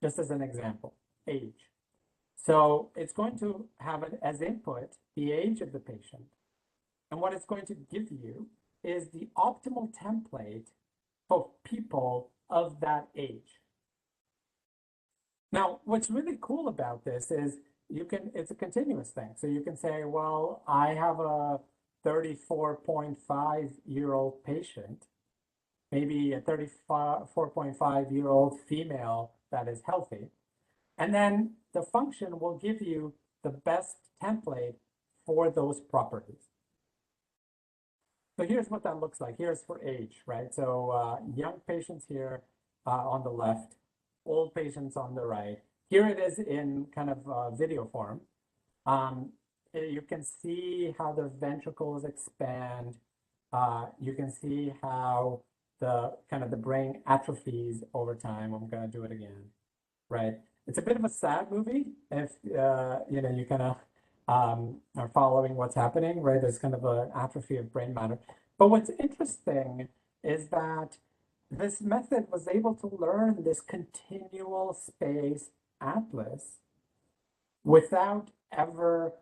Just as an example, age. So it's going to have it as input the age of the patient. And what it's going to give you is the optimal template for people of that age. Now, what's really cool about this is it's a continuous thing. So you can say, well, I have a 34.5-year-old patient, maybe a 34.5-year-old female that is healthy. And then the function will give you the best template for those properties. So here's what that looks like. Here's for age, right? So young patients here on the left, old patients on the right. Here it is in kind of video form. You can see how the ventricles expand. You can see how the brain atrophies over time. I'm gonna do it again, right? It's a bit of a sad movie if you know, you kind of are following what's happening, right? There's kind of an atrophy of brain matter. But what's interesting is that this method was able to learn this continual space atlas without ever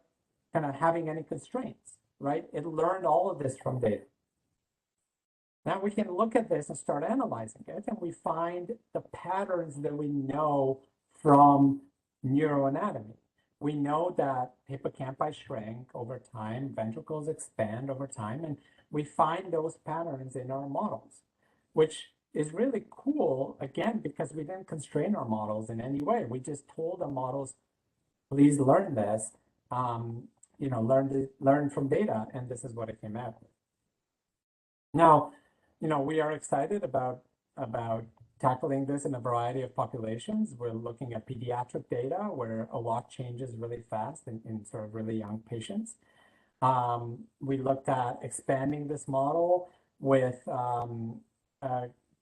kind of having any constraints, right? It learned all of this from data. Now we can look at this and start analyzing it, and we find the patterns that we know from neuroanatomy. We know that hippocampi shrink over time, ventricles expand over time, and we find those patterns in our models, which is really cool, again, because we didn't constrain our models in any way. We just told the models, please learn this, you know, learn from data, and this is what it came out with. Now, you know, we are excited about tackling this in a variety of populations. We're looking at pediatric data where a lot changes really fast in sort of really young patients. We looked at expanding this model with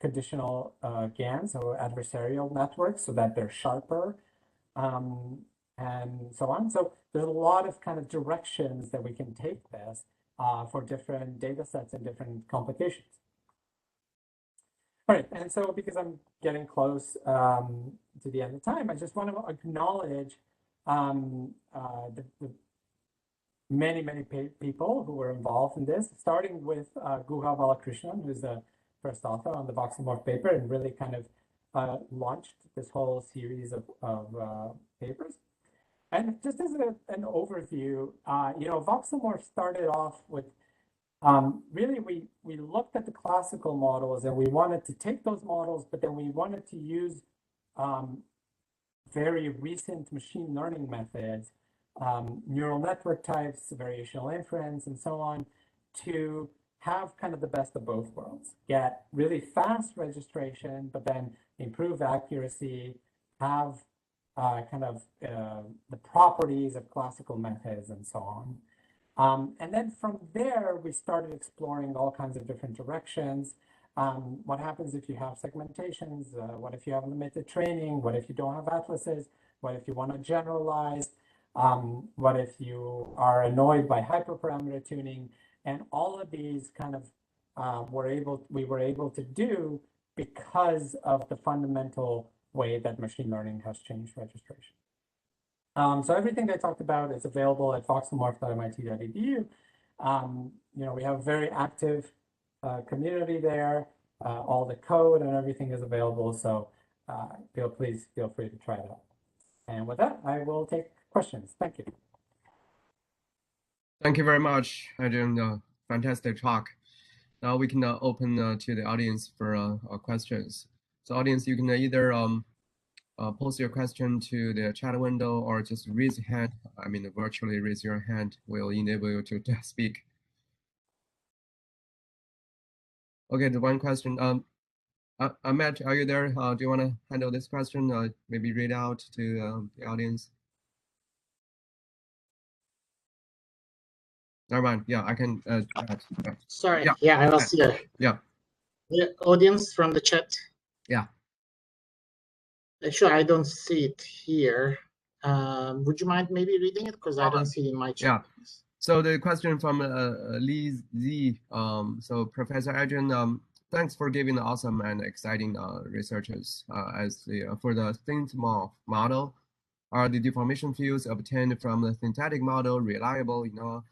conditional GANs, or adversarial networks, so that they're sharper, and so on. So there's a lot of kind of directions that we can take this for different data sets and different complications. All right, and so because I'm getting close to the end of time, I just want to acknowledge the many people who were involved in this, starting with Guha Balakrishnan, who's the first author on the Voxelmorph paper and really kind of launched this whole series of papers. And just as an overview, you know, Voxelmorph started off with really, we looked at the classical models and we wanted to take those models, but then we wanted to use very recent machine learning methods, neural network types, variational inference, and so on, to have kind of the best of both worlds. Get really fast registration, but then improve accuracy, have kind of the properties of classical methods, and so on. And then from there, we started exploring all kinds of different directions. What happens if you have segmentations? What if you have limited training? What if you don't have atlases? What if you want to generalize? What if you are annoyed by hyperparameter tuning? And all of these kind of we were able to do because of the fundamental way that machine learning has changed registration. So everything I talked about is available at voxelmorph.mit.edu. We have a very active community there. All the code and everything is available. So please feel free to try it out. And with that, I will take questions. Thank you. Thank you very much, Adrian. Fantastic talk. Now we can open to the audience for questions. So audience, you can either post your question to the chat window or just raise your hand. I mean, virtually raise your hand. We'll enable you to speak. Okay, the one question. Matt, are you there? Do you want to handle this question? Maybe read out to the audience. Never mind. Yeah, I can. Sorry. Yeah, I was here. Yeah. The audience from the chat. Yeah. Actually, I don't see it here. Would you mind maybe reading it? Because I don't see it in my chat. Yeah. So the question from Lee Z. So Professor Adrian, thanks for giving the awesome and exciting researches. For the SynthMorph model, are the deformation fields obtained from the synthetic model reliable enough?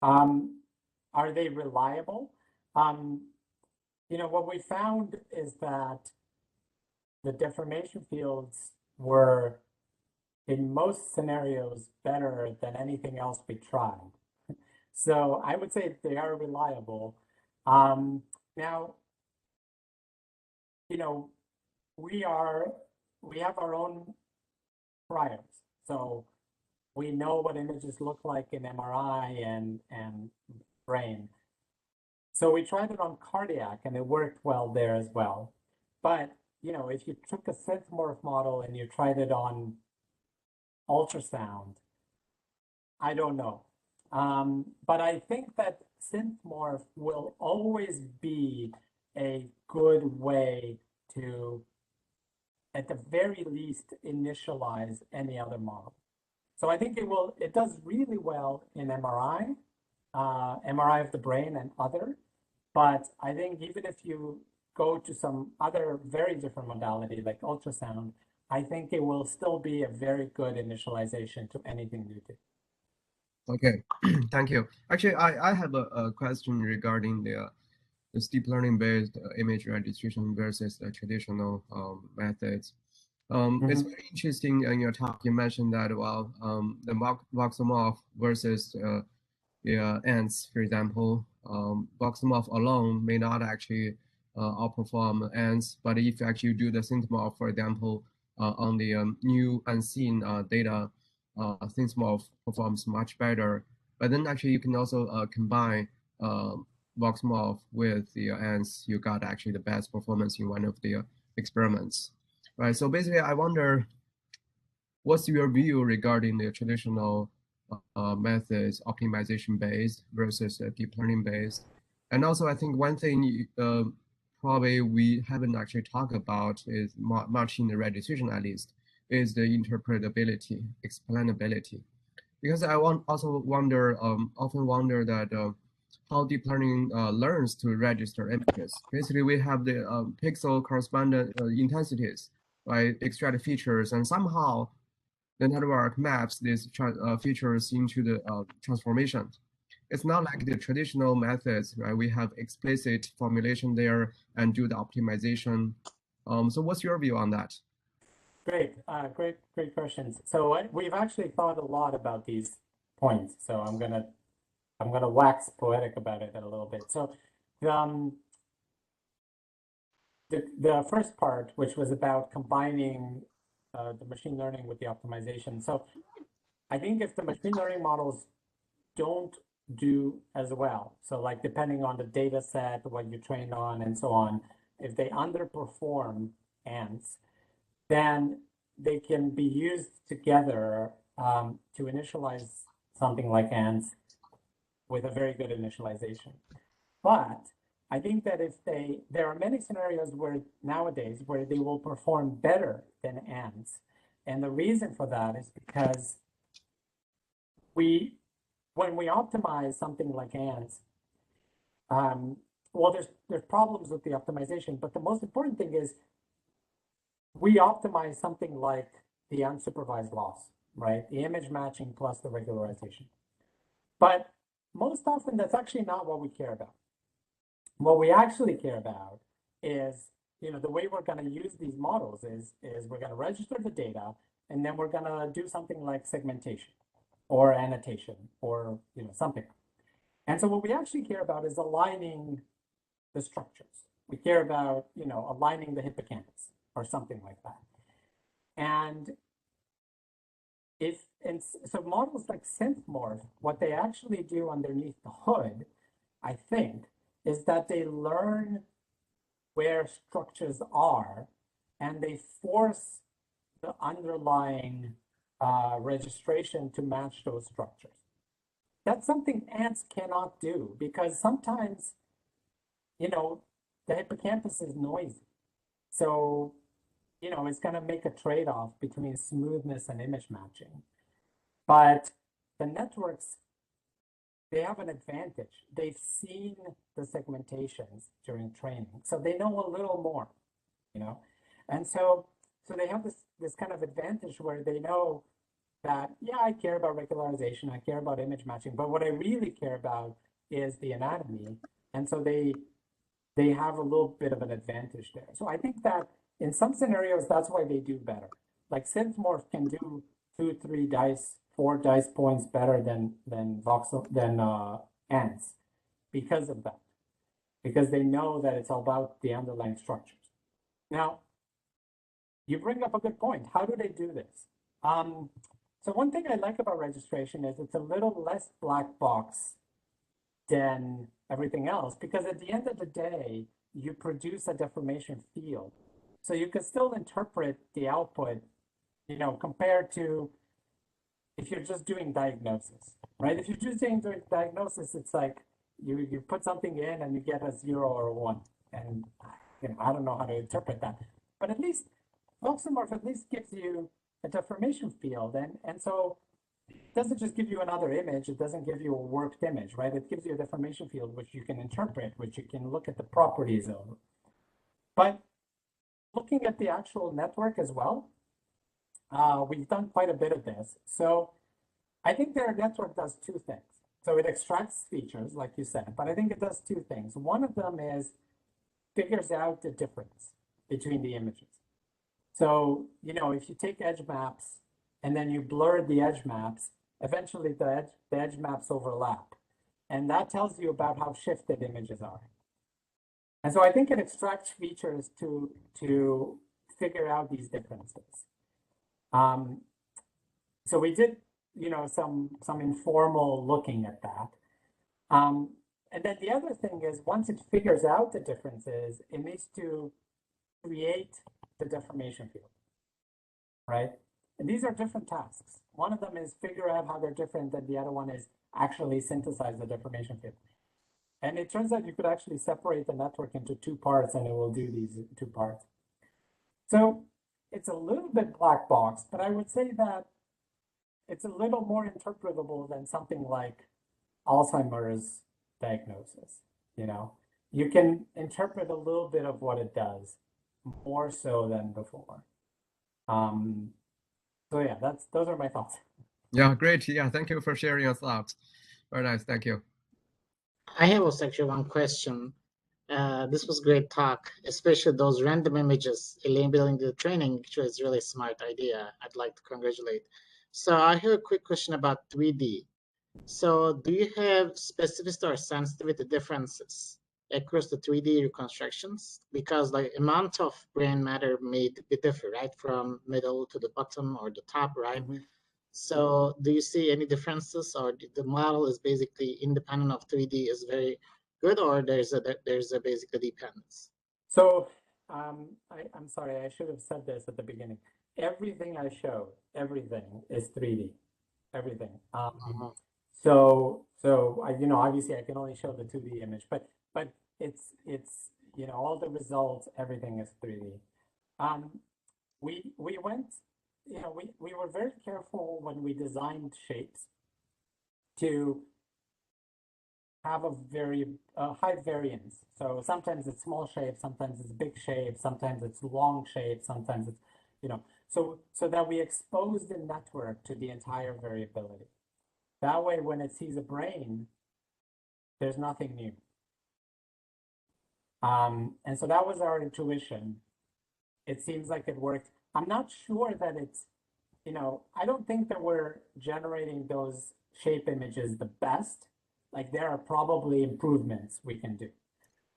Are they reliable? What we found is that the deformation fields were, in most scenarios, better than anything else we tried. So I would say they are reliable. Now, we have our own priors. So we know what images look like in MRI and brain. So we tried it on cardiac and it worked well there as well. But, if you took a SynthMorph model and you tried it on ultrasound, I don't know. But I think that SynthMorph will always be a good way to, at the very least, initialize any other model. So I think it does really well in MRI, MRI of the brain and other, but I think even if you go to some other very different modality like ultrasound, I think it will still be a very good initialization to anything you do. Okay, thank you. Actually, I have a question regarding the deep learning-based image registration versus the traditional methods. It's very interesting in your talk. You mentioned that the voxelmorph versus the ants, for example, voxelmorph alone may not actually outperform ants, but if actually you do the SynthMorph, for example, on the new unseen data, SynthMorph performs much better. But then actually you can also combine voxelmorph with the ants. You got actually the best performance in one of the experiments. Right, so basically, I wonder, what's your view regarding the traditional methods, optimization-based versus deep learning-based? And also, I think one thing probably we haven't actually talked about is much in the registration at least, is the interpretability, explainability. Because I often wonder that how deep learning learns to register images. Basically, we have the pixel correspondent intensities, right? Extract features, and somehow the network maps these features into the transformation. It's not like the traditional methods, right? We have explicit formulation there and do the optimization. So what's your view on that? Great, great questions. So we've actually thought a lot about these points. So I'm gonna wax poetic about it a little bit. So the first part, which was about combining the machine learning with the optimization. So I think if the machine learning models don't do as well, so like depending on the data set, what you trained on and so on, if they underperform ants, then they can be used together to initialize something like ants with a very good initialization. But I think that there are many scenarios where nowadays where they will perform better than ants. And the reason for that is because when we optimize something like ANS, well, there's problems with the optimization, but the most important thing is we optimize something like the unsupervised loss, right? The image matching plus the regularization. But most often, that's actually not what we care about. What we actually care about is, the way we're going to use these models is we're going to register the data, and then we're going to do something like segmentation or annotation or, something. And so what we actually care about is aligning the structures. We care about, aligning the hippocampus or something like that. And so models like SynthMorph, what they actually do underneath the hood, I think, is that they learn where structures are and they force the underlying registration to match those structures. That's something ants cannot do because sometimes, the hippocampus is noisy. So, it's going to make a trade-off between smoothness and image matching. But the networks, they have an advantage. They've seen the segmentations during training, so they know a little more, And so they have this kind of advantage where they know that, yeah, I care about regularization, I care about image matching, but what I really care about is the anatomy. And so they have a little bit of an advantage there. So I think that in some scenarios, that's why they do better. Like SynthMorph can do 2, 3 dice, 4 dice points better than ANTs because of that. Because they know that it's all about the underlying structures. Now, you bring up a good point. How do they do this? So one thing I like about registration is it's a little less black box than everything else, because at the end of the day, you produce a deformation field. So you can still interpret the output, compared to if you're just doing diagnosis, right? If you're just doing diagnosis, it's like you put something in and you get a 0 or a 1. And I don't know how to interpret that. But at least Voxelmorph at least gives you a deformation field. And so it doesn't just give you another image, it doesn't give you a worked image, right? It gives you a deformation field which you can interpret, which you can look at the properties of. But looking at the actual network as well, we've done quite a bit of this. So I think their network does 2 things. So it extracts features, like you said, but I think it does 2 things. One of them is figures out the difference between the images. So, if you take edge maps and then you blur the edge maps, eventually the edge maps overlap. And that tells you about how shifted images are. And so I think it extracts features to figure out these differences. So we did, some informal looking at that. And then the other thing is, once it figures out the differences, it needs to create the deformation field, right? And these are different tasks. One of them is figure out how they're different, and the other one is actually synthesize the deformation field. And it turns out you could actually separate the network into 2 parts, and it will do these 2 parts. So it's a little bit black box, but I would say that it's a little more interpretable than something like Alzheimer's diagnosis. You can interpret a little bit of what it does, more so than before. So yeah, those are my thoughts. Yeah, great. Yeah, thank you for sharing your thoughts. Very nice. Thank you. I have also actually one question. This was great talk, especially those random images labeling the training, which was really smart idea. I'd like to congratulate. So I have a quick question about 3D. So do you have specificity or sensitivity differences across the 3D reconstructions? Because the amount of brain matter may differ, right? From middle to the bottom or the top, right? Mm-hmm. So do you see any differences, or the model is basically independent of 3D is very good, or there's a basically dependence? So I'm sorry, I should have said this at the beginning. Everything I showed, everything is 3D, everything. So obviously I can only show the 2D image, but it's all the results, everything is 3D. We went you know, we were very careful when we designed shapes to have a very high variance. So sometimes it's small shape, sometimes it's big shape, sometimes it's long shape, sometimes it's, you know, so that we expose the network to the entire variability. That way, when it sees a brain, there's nothing new. And so that was our intuition. It seems like it worked. I'm not sure that it's, you know, I don't think that we're generating those shape images the best. Like there are probably improvements we can do.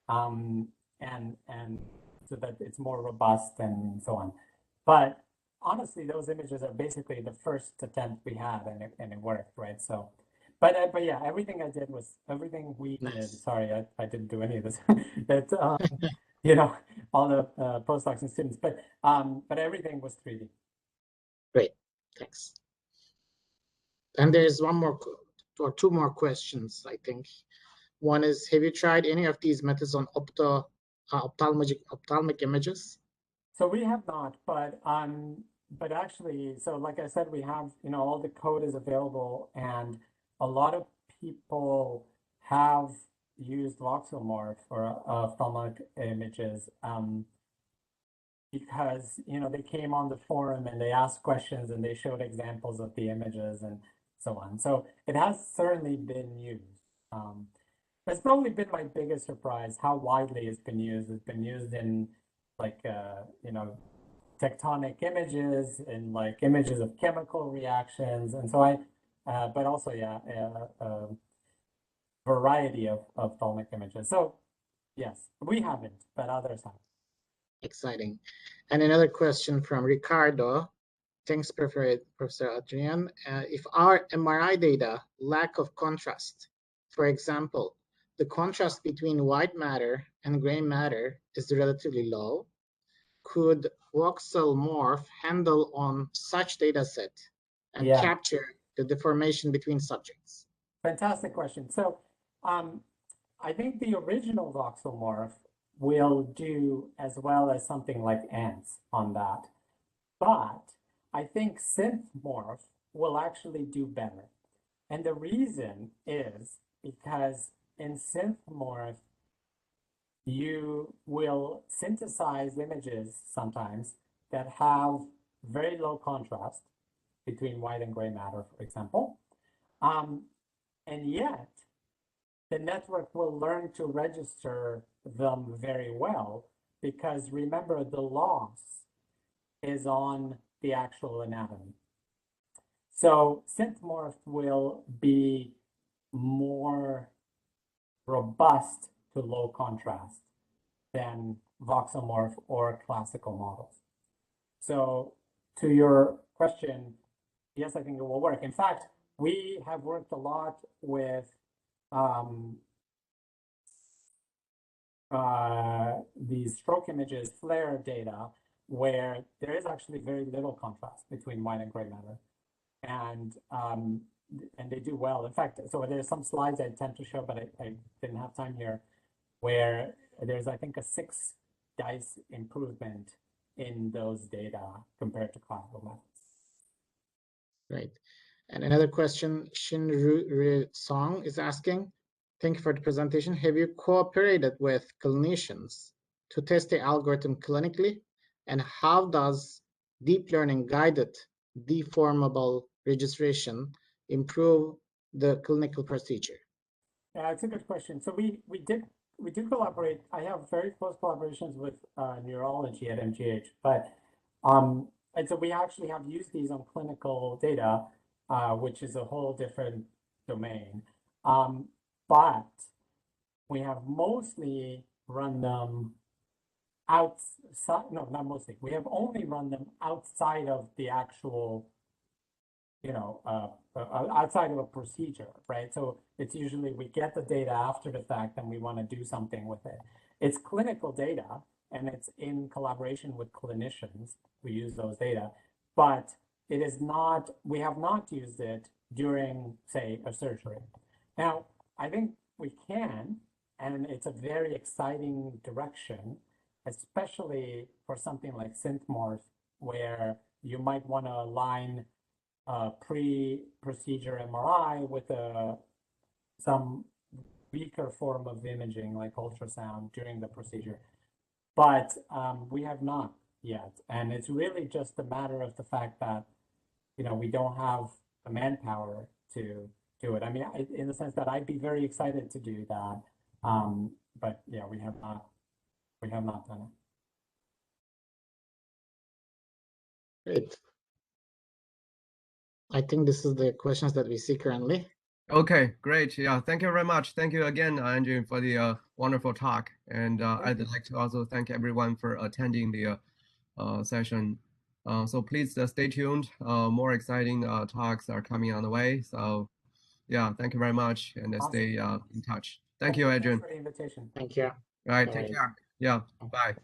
And so that it's more robust and so on. But honestly, those images are basically the first attempt we had, and it worked, right? So, but yeah, everything I did was everything we did. Nice. Sorry, I didn't do any of this. That you know, all the postdocs and students, but everything was 3D. Great, thanks. And there's one more or two more questions, I think. One is, have you tried any of these methods on ophthalmic images? So we have not, but actually, so like I said, we have, you know, all the code is available, and a lot of people have used voxelmorph for ophthalmic images, because, you know, they came on the forum and they asked questions and they showed examples of the images and so on. So it has certainly been used. It's probably been my biggest surprise how widely it's been used. It's been used in like, you know, tectonic images and like images of chemical reactions. And so but also, yeah, variety of ophthalmic images. So yes, we haven't, but others have. Exciting. And another question from Ricardo. Thanks, Professor Adrian. If our MRI data lack of contrast, for example, the contrast between white matter and gray matter is relatively low, could voxelmorph handle on such data set and Yeah. capture the deformation between subjects? Fantastic question. So I think the original voxelmorph will do as well as something like ants on that. But I think synthmorph will actually do better. And the reason is because in synthmorph, you will synthesize images sometimes that have very low contrast between white and gray matter, for example. And yet, the network will learn to register them very well, because remember, the loss is on the actual anatomy. So synthmorph will be more robust to low contrast than voxelmorph or classical models. So to your question, yes, I think it will work. In fact, we have worked a lot with these stroke images, flare data, where there is actually very little contrast between white and gray matter. And they do well. In fact, so there's some slides I intend to show, but I didn't have time here, where there's, I think, a 6 dice improvement in those data compared to classical methods. Right. And another question, Shinru Song is asking, thank you for the presentation. Have you cooperated with clinicians to test the algorithm clinically? And how does deep learning guided deformable registration improve the clinical procedure? Yeah, it's a good question. So we did collaborate. I have very close collaborations with neurology at MGH, but and so we actually have used these on clinical data, which is a whole different domain. But we have mostly run them outside. No, not mostly. We have only run them outside of the actual, you know, outside of a procedure, right? So it's usually we get the data after the fact and we want to do something with it. It's clinical data and it's in collaboration with clinicians. We use those data, but it is not, we have not used it during, say, a surgery. Now, I think we can, and it's a very exciting direction, especially for something like synthmorph, where you might want to align pre-procedure MRI with some weaker form of imaging like ultrasound during the procedure. But we have not yet. And it's really just a matter of the fact that, we don't have the manpower to do it. I mean, in the sense that I'd be very excited to do that. But yeah, we have not done it. Great. I think this is the questions that we see currently. Okay, great. Yeah, thank you very much. Thank you again, Adrian, for the wonderful talk. And I'd like to also thank everyone for attending the session. So please stay tuned. More exciting talks are coming on the way. So yeah, thank you very much, and stay in touch. Thank you, Adrian. Thanks for the invitation. Thank you. All right, Bye. take care. Yeah, bye.